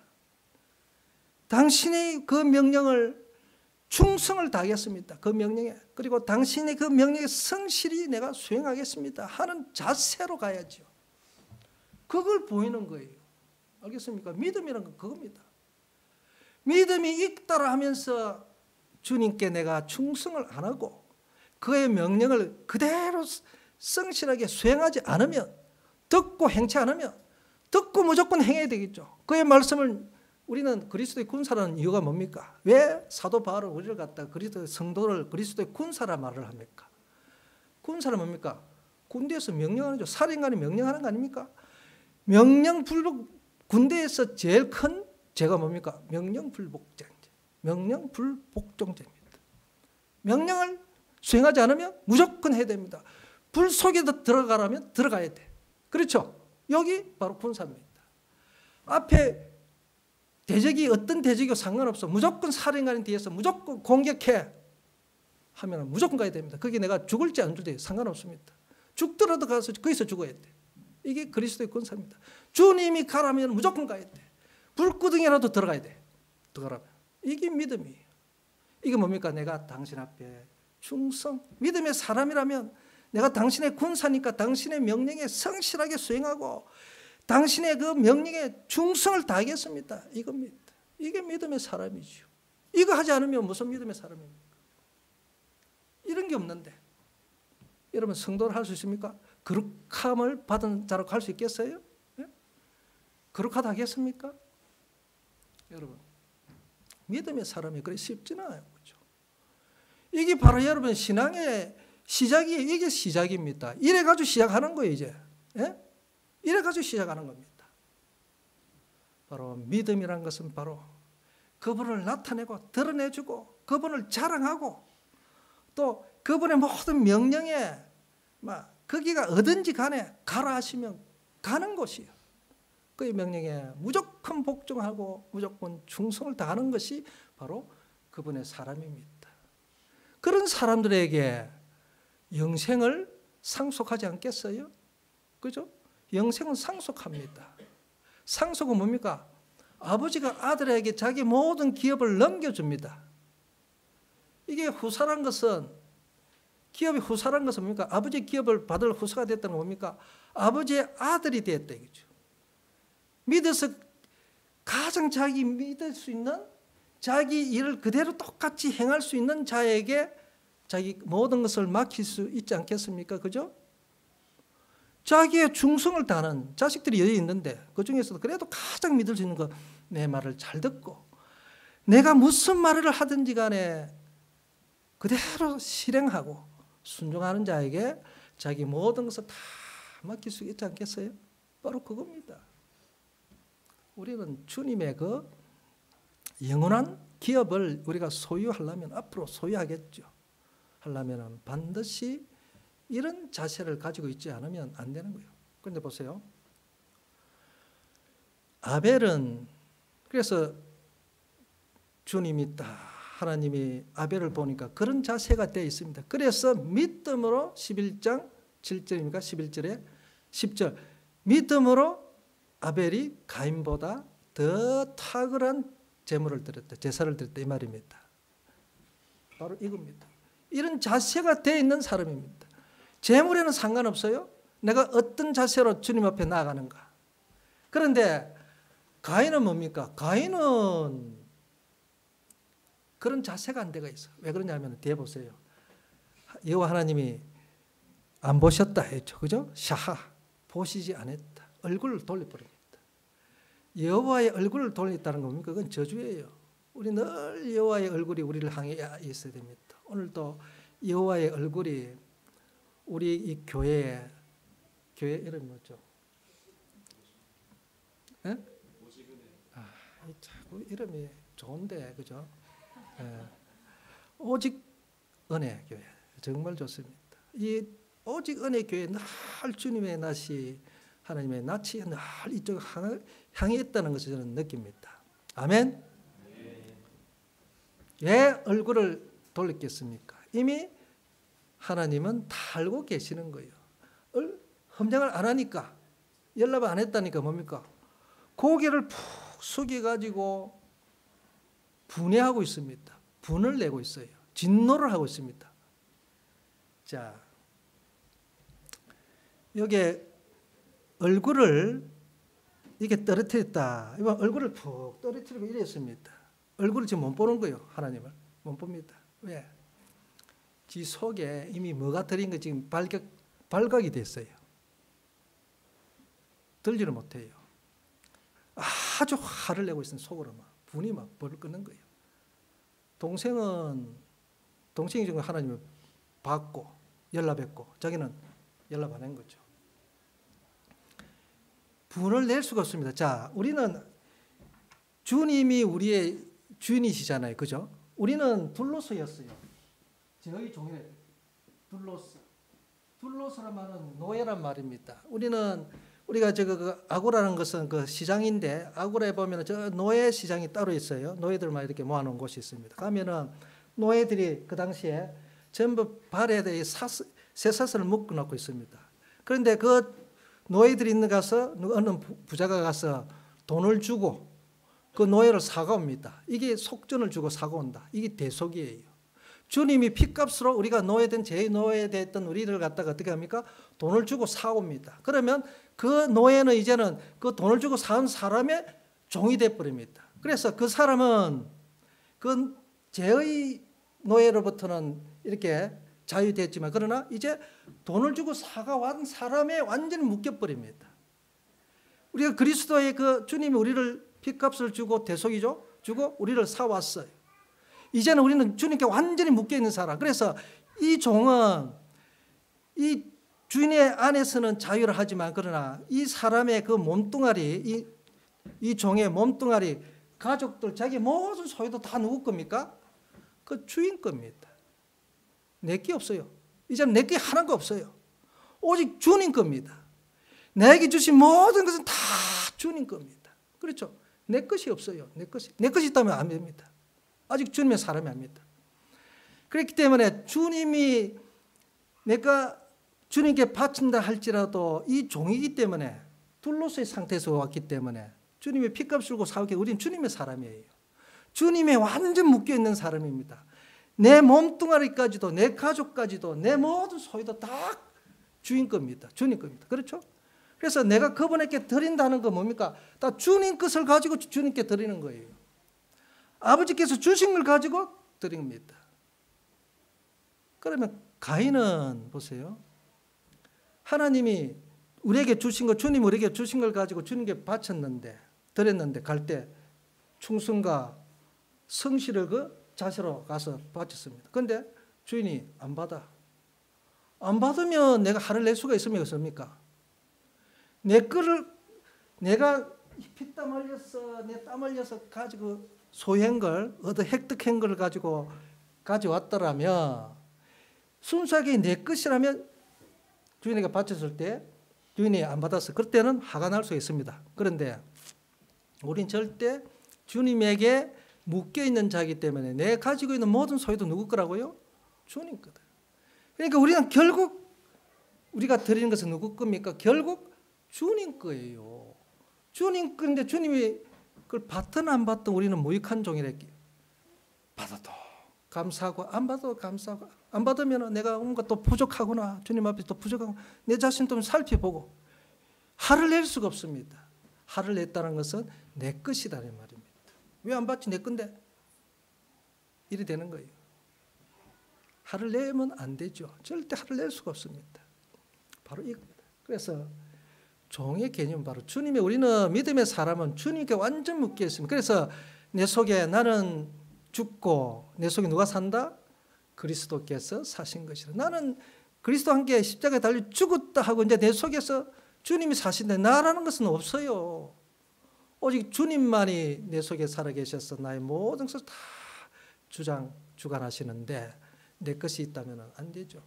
당신의 그 명령을 충성을 다하겠습니다. 그 명령에. 그리고 당신의 그 명령에 성실히 내가 수행하겠습니다 하는 자세로 가야죠. 그걸 보이는 거예요. 알겠습니까? 믿음이란 건 그겁니다. 믿음이 있다라 하면서 주님께 내가 충성을 안 하고 그의 명령을 그대로 성실하게 수행하지 않으면, 듣고 행치 않으면, 듣고 무조건 행해야 되겠죠. 그의 말씀을 우리는 그리스도의 군사라는 이유가 뭡니까? 왜 사도 바울은 우리를 갖다 그리스도의 성도를 그리스도의 군사라 말을 합니까? 군사는 뭡니까? 군대에서 명령하는 죠. 사령관이 명령하는 거 아닙니까? 군대에서 제일 큰 죄가 뭡니까? 명령불복종죄. 명령불복종죄입니다. 명령을 수행하지 않으면 무조건 해야 됩니다. 불 속에 들어가라면 들어가야 돼. 그렇죠? 여기 바로 군사입니다. 앞에 대적이 어떤 대적이고 상관없어. 무조건 사령관인 뒤에서 무조건 공격해 하면 무조건 가야 됩니다. 그게 내가 죽을지 안 죽을지 상관없습니다. 죽더라도 가서 거기서 죽어야 돼. 이게 그리스도의 군사입니다. 주님이 가라면 무조건 가야 돼. 불구덩이라도 들어가야 돼. 들어가라면. 이게 믿음이에요. 이게 뭡니까? 내가 당신 앞에 충성. 믿음의 사람이라면 내가 당신의 군사니까 당신의 명령에 성실하게 수행하고 당신의 그 명령에 충성을 다하겠습니다. 이겁니다. 이게 믿음의 사람이죠. 이거 하지 않으면 무슨 믿음의 사람입니까? 이런 게 없는데 여러분 성도를 할 수 있습니까? 거룩함을 받은 자라고 할 수 있겠어요? 네? 거룩하다 하겠습니까? 여러분 믿음의 사람이 그래 쉽지는 않아요. 그렇죠? 이게 바로 여러분 신앙의 시작이 이게 시작입니다. 이래가지고 시작하는 거예요 이제. 예? 이래가지고 시작하는 겁니다. 바로 믿음이란 것은 바로 그분을 나타내고 드러내주고 그분을 자랑하고 또 그분의 모든 명령에 막 거기가 어딘지 간에 가라 하시면 가는 곳이에요. 그의 명령에 무조건 복종하고 무조건 충성을 다하는 것이 바로 그분의 사람입니다. 그런 사람들에게 영생을 상속하지 않겠어요? 그죠? 영생은 상속합니다. 상속은 뭡니까? 아버지가 아들에게 자기 모든 기업을 넘겨줍니다. 이게 후사란 것은 기업이 후사란 것은 뭡니까? 아버지 기업을 받을 후사가 됐다는 건 뭡니까? 아버지의 아들이 됐다 이거죠. 믿어서 가장 자기 믿을 수 있는 자기 일을 그대로 똑같이 행할 수 있는 자에게 자기 모든 것을 맡길 수 있지 않겠습니까? 그죠? 자기의 충성을 다하는 자식들이 여기 있는데 그 중에서도 그래도 가장 믿을 수 있는 거 내 말을 잘 듣고 내가 무슨 말을 하든지 간에 그대로 실행하고 순종하는 자에게 자기 모든 것을 다 맡길 수 있지 않겠어요? 바로 그겁니다. 우리는 주님의 그 영원한 기업을 우리가 소유하려면 앞으로 소유하겠죠. 하려면 반드시 이런 자세를 가지고 있지 않으면 안 되는 거예요. 그런데 보세요. 아벨은 그래서 주님이 딱 하나님이 아벨을 보니까 그런 자세가 되어 있습니다. 그래서 믿음으로 11장 7절입니까? 11절에 10절 믿음으로 아벨이 가인보다 더 탁월한 제물을 드렸다. 제사를 드렸다 이 말입니다. 바로 이겁니다. 이런 자세가 되어 있는 사람입니다. 제물에는 상관없어요. 내가 어떤 자세로 주님 앞에 나아가는가. 그런데 가인은 뭡니까? 가인은 그런 자세가 안 되어 있어. 왜 그러냐면 뒤에 보세요. 여호와 하나님이 안 보셨다 했죠. 그죠? 샤하 보시지 않았다. 얼굴을 돌려버립니다. 여호와의 얼굴을 돌렸다는 건 뭡니까? 그건 저주예요. 우리 늘 여호와의 얼굴이 우리를 향해 있어야 됩니다. 오늘도 여호와의 얼굴이 우리 이 교회 이름이 뭐죠? 예? 자꾸 이름이 좋은데 그죠? 예. 오직 은혜 교회 정말 좋습니다. 이 오직 은혜 교회 늘 주님의 낯이 하나님의 낯이 늘 이쪽 향해 있다는 것을 저는 느낍니다. 아멘. 왜 얼굴을 돌렸겠습니까? 이미 하나님은 다 알고 계시는 거예요. 헌장을 안 하니까 연락을 안 했다니까 뭡니까? 고개를 푹 숙여가지고 분해하고 있습니다. 분을 내고 있어요. 진노를 하고 있습니다. 자, 여기에 얼굴을 이렇게 떨어뜨렸다. 이번 얼굴을 푹 떨어뜨리고 이랬습니다. 얼굴을 지금 못 보는 거예요. 하나님을 못 봅니다. 왜? 지 속에 이미 뭐가 들인 거 지금 발각이 됐어요. 들지를 못해요. 아주 화를 내고 있는 속으로 막 분이 막 벌을 끄는 거예요. 동생이 지금 하나님을 받고 연락했고 자기는 연락 안 한 거죠. 분을 낼 수가 없습니다. 자, 우리는 주님이 우리의 주인이시잖아요. 그죠? 우리는 둘로서였어요. 저희 종일 둘로서란 말은 노예란 말입니다. 우리가 그 아고라는 것은 그 시장인데 아고라에 보면 저 노예 시장이 따로 있어요. 노예들만 이렇게 모아놓은 곳이 있습니다. 가면은 노예들이 그 당시에 전부 발에 쇠사슬을 묶어놓고 있습니다. 그런데 그 노예들이 있는 가서 어느 부자가 가서 돈을 주고 그 노예를 사가옵니다. 이게 속전을 주고 사가온다. 이게 대속이에요. 주님이 핏값으로 우리가 노예된 제2노예됐던 우리를 갖다가 어떻게 합니까? 돈을 주고 사옵니다. 그러면 그 노예는 이제는 그 돈을 주고 사온 사람의 종이 돼버립니다. 그래서 그 사람은 그 제의 노예로부터는 이렇게 자유됐지만 그러나 이제 돈을 주고 사가온 사람에 완전히 묶여버립니다. 우리가 그리스도의 그 주님이 우리를 핏값을 주고 대속이죠. 주고 우리를 사왔어요. 이제는 우리는 주님께 완전히 묶여있는 사람. 그래서 이 종은 이 주인의 안에서는 자유를 하지만 그러나 이 사람의 그 몸뚱아리 이 종의 몸뚱아리 가족들 자기 모든 소유도 다 누구 겁니까? 그 주인 겁니다. 내게 없어요. 이제는 내게 하나가 없어요. 오직 주님 겁니다. 내게 주신 모든 것은 다 주님 겁니다. 그렇죠? 내 것이 없어요. 내 것이 있다면 안 됩니다. 아직 주님의 사람이 아닙니다. 그렇기 때문에 주님이 내가 주님께 바친다 할지라도 이 종이기 때문에 둘로서의 상태에서 왔기 때문에 주님의 핏값을 주고 사오기 우리는 주님의 사람이에요. 주님의 완전 묶여있는 사람입니다. 내 몸뚱아리까지도 내 가족까지도 내 모든 소유도 다 주인 겁니다. 주님 겁니다. 그렇죠? 그래서 내가 그분에게 드린다는 건 뭡니까? 다 주님 것을 가지고 주님께 드리는 거예요. 아버지께서 주신 걸 가지고 드린 겁니다. 그러면 가인은 보세요. 하나님이 우리에게 주신 거, 주님 우리에게 주신 걸 가지고 주님께 바쳤는데, 드렸는데 갈 때 충성과 성실을 그 자세로 가서 바쳤습니다. 그런데 주인이 안 받아. 안 받으면 내가 화를 낼 수가 있습니까? 내 거를 내가 피땀 흘려서 내 땀 흘려서 가지고 소유한 걸 얻어 획득한 걸 가지고 가져왔더라면 순수하게 내 것이라면 주인에게 바쳤을 때 주인이 안 받았어. 그럴 때는 화가 날 수 있습니다. 그런데 우린 절대 주님에게 묶여있는 자이기 때문에 내 가지고 있는 모든 소유도 누구 거라고요? 주님 거다. 그러니까 우리는 결국 우리가 드리는 것은 누구 겁니까? 결국 주님 거예요. 주님 건데 주님이 그걸 받든 안 받든 우리는 무익한 종이랬기. 받아도 감사하고 안 받아도 감사하고, 안 받으면 내가 뭔가 또 부족하구나, 주님 앞에 또 부족하고, 내 자신 좀 살펴보고 화를 낼 수가 없습니다. 화를 냈다는 것은 내 것이라는 말입니다. 왜 안 받지? 내 건데. 이래 되는 거예요. 화를 내면 안 되죠. 절대 화를 낼 수가 없습니다. 바로 이겁니다. 그래서 종의 개념, 바로 주님의, 우리는 믿음의 사람은 주님께 완전 묶여 있습니다. 그래서 내 속에 나는 죽고 내 속에 누가 산다? 그리스도께서 사신 것이라. 나는 그리스도와 함께 십자가에 달려 죽었다 하고 이제 내 속에서 주님이 사신다. 나라는 것은 없어요. 오직 주님만이 내 속에 살아계셔서 나의 모든 것을 다 주관하시는데 내 것이 있다면 안 되죠.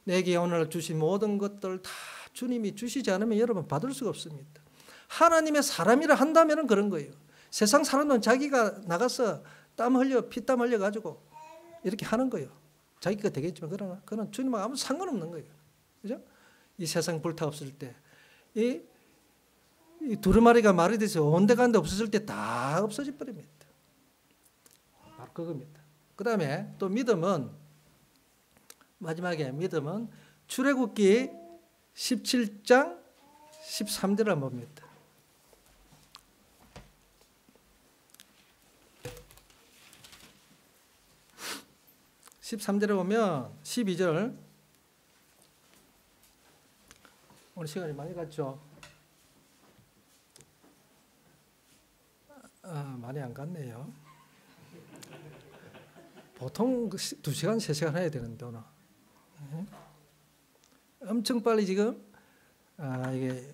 내게 오늘 주신 모든 것들 다 주님이 주시지 않으면 여러분 받을 수가 없습니다. 하나님의 사람이라 한다면 그런 거예요. 세상 사람은 자기가 나가서 땀 흘려, 피땀 흘려 가지고 이렇게 하는 거예요. 자기가 되겠지만 그러나 그건 주님하고 아무 상관없는 거예요. 그죠? 이 세상 불타없을 때, 이 두루마리가 말이 돼서 온데간데 없어질 때 다 없어져 버립니다. 바로 그겁니다. 그 다음에 또 믿음은, 마지막에 믿음은 출애굽기 17장 13절을 한번 봅니다. 13절에 보면 12절, 오늘 시간이 많이 갔죠? 많이 안 갔네요. 보통 2시간, 3시간 해야 되는데 오늘 엄청 빨리 지금 이게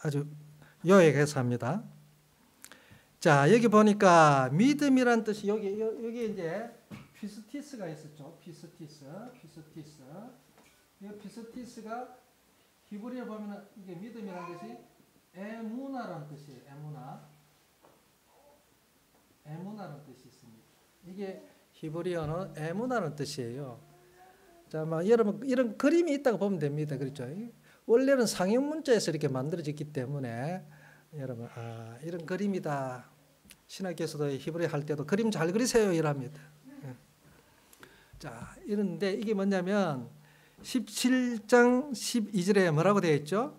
아주 요약해서 합니다. 자, 여기 보니까 믿음이란 뜻이 여기 이제 피스티스가 있었죠. 피스티스가 히브리어 보면 이게 믿음이라는 것이 에무나라는 뜻이에요. 에무나라는 뜻이 있습니다. 이게 히브리어는 에무나라는 뜻이에요. 자, 막 여러분 이런 그림이 있다고 보면 됩니다. 그렇죠? 원래는 상형 문자에서 이렇게 만들어졌기 때문에 여러분 이런 그림이다. 신학교에서도 히브리어 할 때도 그림 잘 그리세요 이랍니다. 자, 이런데 이게 뭐냐면 17장 12절에 뭐라고 되어 있죠?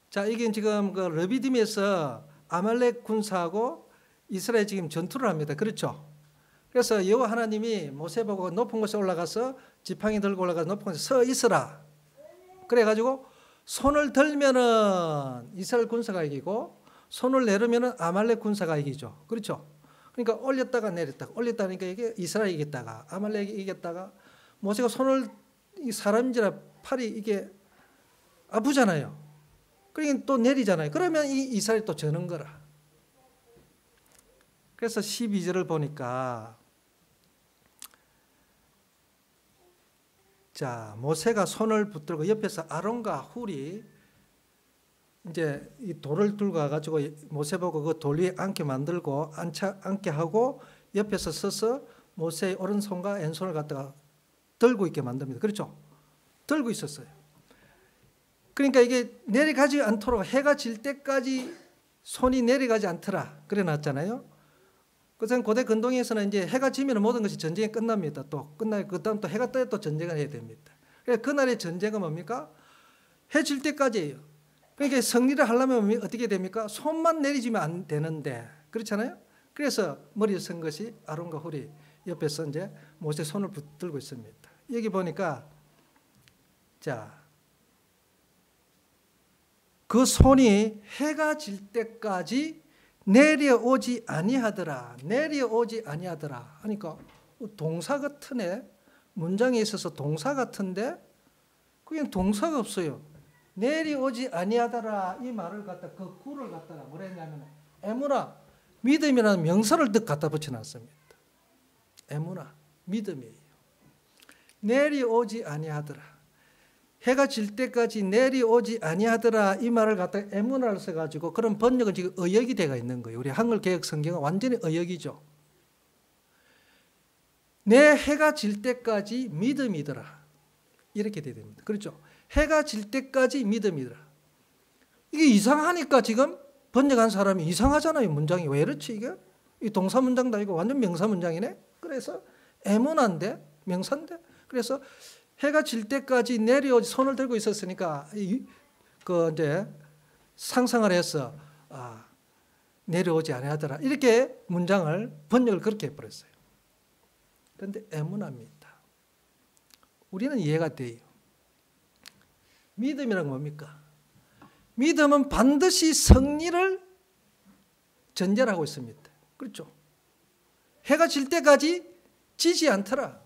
자, 이게 지금 그 르비딤에서 아말렉 군사하고 이스라엘 지금 전투를 합니다. 그렇죠? 그래서 여호와 하나님이 모세 보고 높은 곳에 올라가서 지팡이 들고 올라가서 높은 곳에 서 있으라. 그래가지고 손을 들면은 이스라엘 군사가 이기고 손을 내리면은 아말렉 군사가 이기죠. 그렇죠? 그러니까 올렸다가 내렸다가 올렸다니까 이게 이스라엘이 이겼다가 아말렉이 이겼다가 모세가 손을, 사람인지라 팔이 이게 아프잖아요. 그러니까 또 내리잖아요. 그러면 이 이스라엘이 또 저는 거라. 그래서 12절을 보니까 자, 모세가 손을 붙들고 옆에서 아론과 훌이 이제 이 돌을 들고 가가지고 모세 보고 그 돌 위에 앉게 만들고 앉게 하고 옆에서 서서 모세의 오른손과 왼손을 갖다가 들고 있게 만듭니다. 그렇죠? 들고 있었어요. 그러니까 이게 내려가지 않도록 해가 질 때까지 손이 내려가지 않더라. 그래 놨잖아요. 그래서 고대 근동에서는 이제 해가 지면 모든 것이 전쟁이 끝납니다. 또 끝나고 그다음 또 해가 떠야 또 전쟁을 해야 됩니다. 그래서 그날의 전쟁은 뭡니까? 해 질 때까지예요. 그러니까 승리를 하려면 어떻게 됩니까? 손만 내리지면 안 되는데, 그렇잖아요. 그래서 머리에 선 것이 아론과 훌이 옆에서 이제 모세 손을 붙들고 있습니다. 여기 보니까 자, 그 손이 해가 질 때까지 내려오지 아니하더라. 하니까 동사 같으네. 문장에 있어서 동사 같은데 그게 동사가 없어요. 내려오지 아니하더라 이 말을 갖다 그 구를 갖다가 뭐라 했냐면 에무나, 믿음이라는 명사를 득 갖다 붙여놨습니다. 에무나, 믿음이에요. 내려오지 아니하더라. 해가 질 때까지 내려오지 아니하더라 이 말을 갖다 에무나를 써가지고 그런 번역은 지금 의역이 되어 있는 거예요. 우리 한글 개역 성경은 완전히 의역이죠. 내 해가 질 때까지 믿음이더라. 이렇게 돼야 됩니다. 그렇죠? 해가 질 때까지 믿음이더라. 이게 이상하니까 지금 번역한 사람이 이상하잖아요. 문장이 왜 이렇지 이게? 이 동사 문장도 아니고 완전 명사 문장이네. 그래서 에모나인데 명사인데. 그래서 해가 질 때까지 내려오지 손을 들고 있었으니까 그 이제 상상을 해서 내려오지 아니하더라. 이렇게 문장을 번역을 그렇게 해버렸어요. 그런데 에모나입니다. 우리는 이해가 돼요. 믿음이란 뭡니까? 믿음은 반드시 승리를 전제로 하고 있습니다. 그렇죠? 해가 질 때까지 지지 않더라.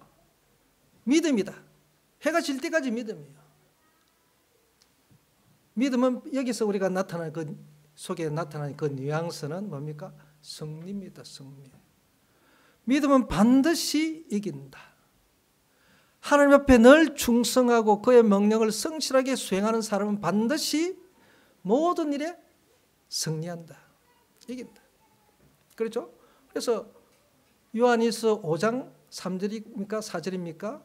믿음이다. 해가 질 때까지 믿음이에요. 믿음은 여기서 우리가 나타나는 그 속에 나타나는 그 뉘앙스는 뭡니까? 승리입니다. 승리. 믿음은 반드시 이긴다. 하나님 앞에 늘 충성하고 그의 명령을 성실하게 수행하는 사람은 반드시 모든 일에 승리한다. 이긴다. 그렇죠? 그래서 요한일서 5장 3절입니까? 4절입니까?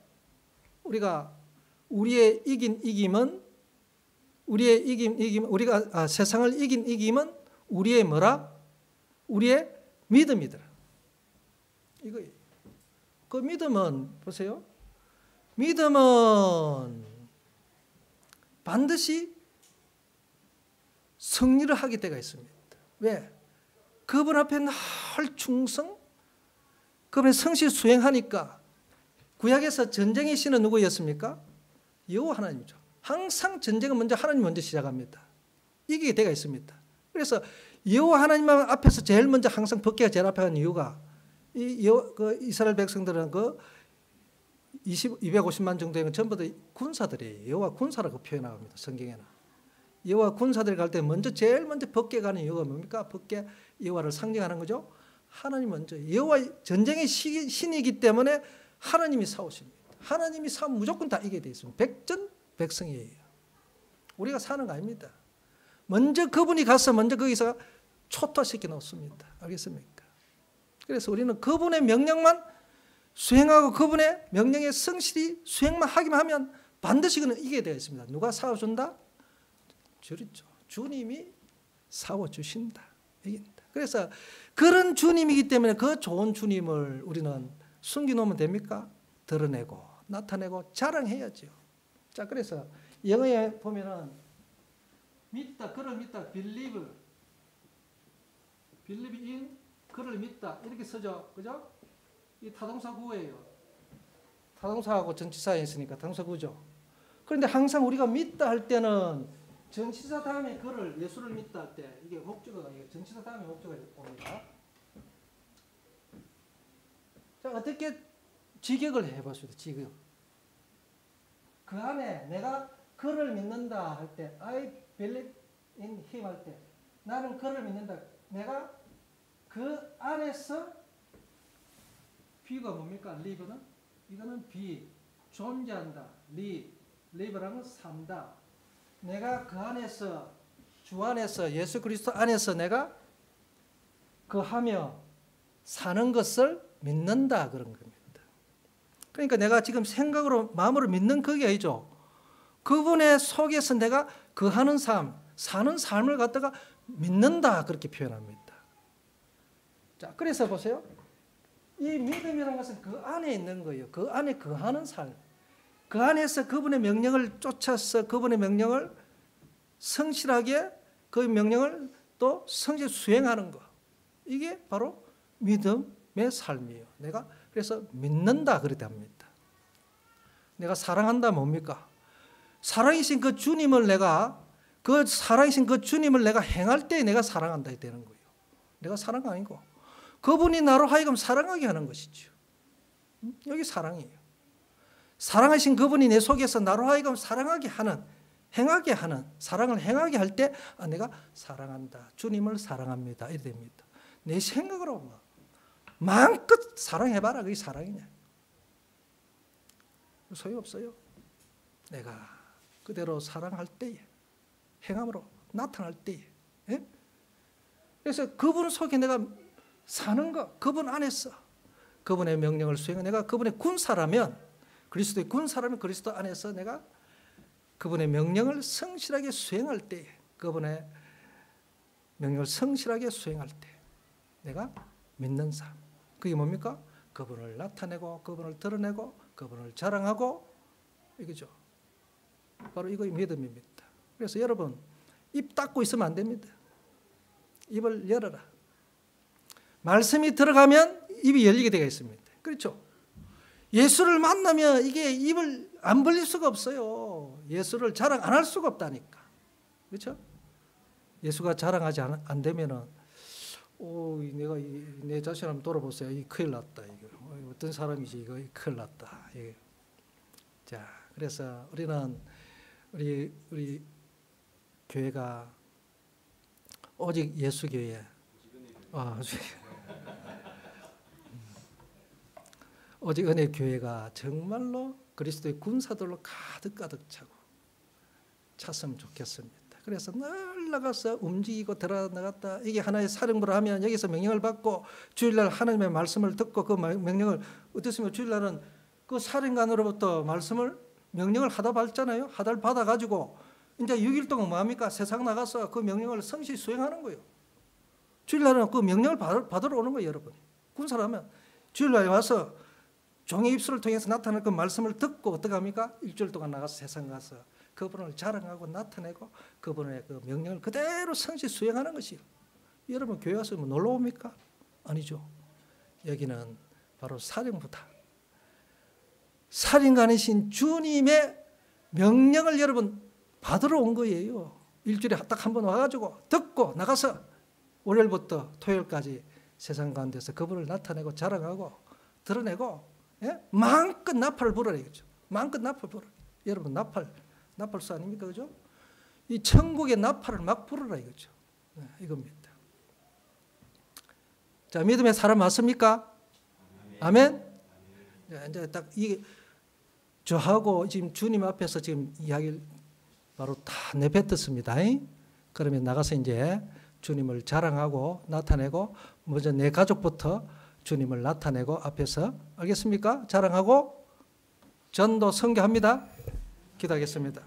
우리가 우리의 이김은 우리가 세상을 이긴 이김은 우리의 뭐라? 우리의 믿음이더라. 이거예요. 그 믿음은 보세요. 믿음은 반드시 승리를 하게 때가 있습니다. 왜? 그분 앞에 늘 충성, 그분의 성실 수행하니까. 구약에서 전쟁의 신은 누구였습니까? 여호와 하나님이죠. 항상 전쟁은 먼저 하나님 먼저 시작합니다. 이기게 때가 있습니다. 그래서 여호와 하나님 앞에서 제일 먼저 항상 법궤가 제일 앞에 간 이유가 이스라엘 백성들은 250만 정도의 건 전부 다 군사들이에요. 여호와 군사라고 표현합니다. 성경에는. 여호와 군사들이 갈 때 제일 먼저 법궤 가는 이유가 뭡니까? 법궤 여호와를 상징하는 거죠. 하나님 먼저. 여호와 전쟁의 신이기 때문에 하나님이 싸우십니다. 하나님이 싸우면 무조건 다 이기게 되어 있습니다. 백전백승이에요. 우리가 사는 거 아닙니다. 먼저 그분이 가서 먼저 거기서 초토화시켜 놓습니다. 알겠습니까? 그래서 우리는 그분의 명령만 수행하고 그분의 명령에 성실히 수행만 하기만 하면 반드시 그는 이기게 되어 있습니다. 누가 싸워준다? 주리죠. 주님이 싸워주신다. 이긴다. 그래서 그런 주님이기 때문에 그 좋은 주님을 우리는 숨겨놓으면 됩니까? 드러내고 나타내고 자랑해야죠. 자, 그래서 영어에 보면은 믿다, 그를 믿다, believe in, 그를 믿다 이렇게 쓰죠. 그죠? 이 타동사 구어예요. 타동사하고 전치사에 있으니까 타동사 구죠. 그런데 항상 우리가 믿다 할 때는 전치사 다음에 그를, 예수를 믿다 할 때 이게 목적어가 아니고 전치사 다음에 목적어가 옵니다. 자, 어떻게 직역을 해보십시오. 직역. 그 안에 내가 그를 믿는다 할 때 I believe in him 할 때 나는 그를 믿는다. 내가 그 안에서 B가 뭡니까? live는? 이거는 B, 존재한다. live라는 산다. 내가 그 안에서, 주 안에서, 예수 그리스도 안에서 내가 거하며 사는 것을 믿는다 그런 겁니다. 그러니까 내가 지금 생각으로 마음으로 믿는 그게 아니죠. 그분의 속에서 내가 거하는 삶, 사는 삶을 갖다가 믿는다 그렇게 표현합니다. 자, 그래서 보세요. 이 믿음이라는 것은 그 안에 있는 거예요. 그 안에 거하는 삶. 그 안에서 그분의 명령을 쫓아서 그분의 명령을 성실하게 그 명령을 또 성실 수행하는 것. 이게 바로 믿음의 삶이에요. 내가 그래서 믿는다 그렇게 합니다. 내가 사랑한다 뭡니까? 살아계신 그 주님을 내가 살아계신 그 주님을 내가 행할 때 내가 사랑한다 되는 거예요. 내가 사랑 아니고 그분이 나로 하여금 사랑하게 하는 것이죠. 여기 사랑이에요. 사랑하신 그분이 내 속에서 나로 하여금 사랑하게 하는, 행하게 하는, 사랑을 행하게 할 때 내가 사랑한다. 주님을 사랑합니다. 이래 됩니다. 내 생각으로 마음껏 사랑해봐라. 그게 사랑이냐. 소용없어요. 내가 그대로 사랑할 때에, 행함으로 나타날 때에. 예? 그래서 그분 속에 내가 사는 것, 그분 안에서 그분의 명령을 수행해 내가 그분의 군사라면, 그리스도의 군사라면 그리스도 안에서 내가 그분의 명령을 성실하게 수행할 때에, 그분의 명령을 성실하게 수행할 때 내가 믿는 삶. 그게 뭡니까? 그분을 나타내고 그분을 드러내고 그분을 자랑하고 이거죠. 바로 이거 믿음입니다. 그래서 여러분 입 닫고 있으면 안 됩니다. 입을 열어라. 말씀이 들어가면 입이 열리게 되어 있습니다. 그렇죠? 예수를 만나면 이게 입을 안 벌릴 수가 없어요. 예수를 자랑 안 할 수가 없다니까. 그렇죠? 예수가 자랑하지 안 되면은 내가 내 자신 한번 돌아보세요. 이 큰일 났다. 이거 어떤 사람이지 이거 큰일 났다. 이거. 자, 그래서 우리는 우리 교회가 오직 예수 교회. 오직 은혜 교회가 정말로 그리스도의 군사들로 가득 차고 찼으면 좋겠습니다. 그래서 늘 나가서 움직이고 들어나갔다. 이게 하나의 사령부를 하면 여기서 명령을 받고 주일날 하나님의 말씀을 듣고 그 명령을 어떻습니까? 주일날은 그 사령관으로부터 명령을 하다 받아가지고 이제 6일 동안 뭐합니까? 세상 나가서 그 명령을 성실히 수행하는 거예요. 주일날은 그 명령을 받으러 오는 거예요, 여러분. 군사를 하면 주일날에 와서 종의 입술을 통해서 나타나는 그 말씀을 듣고 어떻게 합니까? 일주일 동안 나가서 세상 가서 그분을 자랑하고 나타내고 그분의 그 명령을 그대로 성실히 수행하는 것이요. 여러분 교회 와서 뭐 놀러 옵니까? 아니죠. 여기는 바로 사령부다. 살인관이신 주님의 명령을 여러분 받으러 온 거예요. 일주일에 딱 한 번 와가지고 듣고 나가서 월요일부터 토요일까지 세상 가운데서 그분을 나타내고 자랑하고 드러내고 마음껏 나팔을 불어라 이거죠. 마음껏 나팔 불어라. 여러분 나팔수 아닙니까? 그죠? 이 천국의 나팔을 막 불어라 이거죠. 이겁니다. 자, 믿음의 사람 맞습니까? 아멘? 이제 딱 이게 저하고 지금 주님 앞에서 지금 이야기를 바로 다 내뱉었습니다. 그러면 나가서 이제 주님을 자랑하고 나타내고 먼저 내 가족부터 주님을 나타내고 앞에서 알겠습니까? 자랑하고 전도 선교합니다. 기도하겠습니다.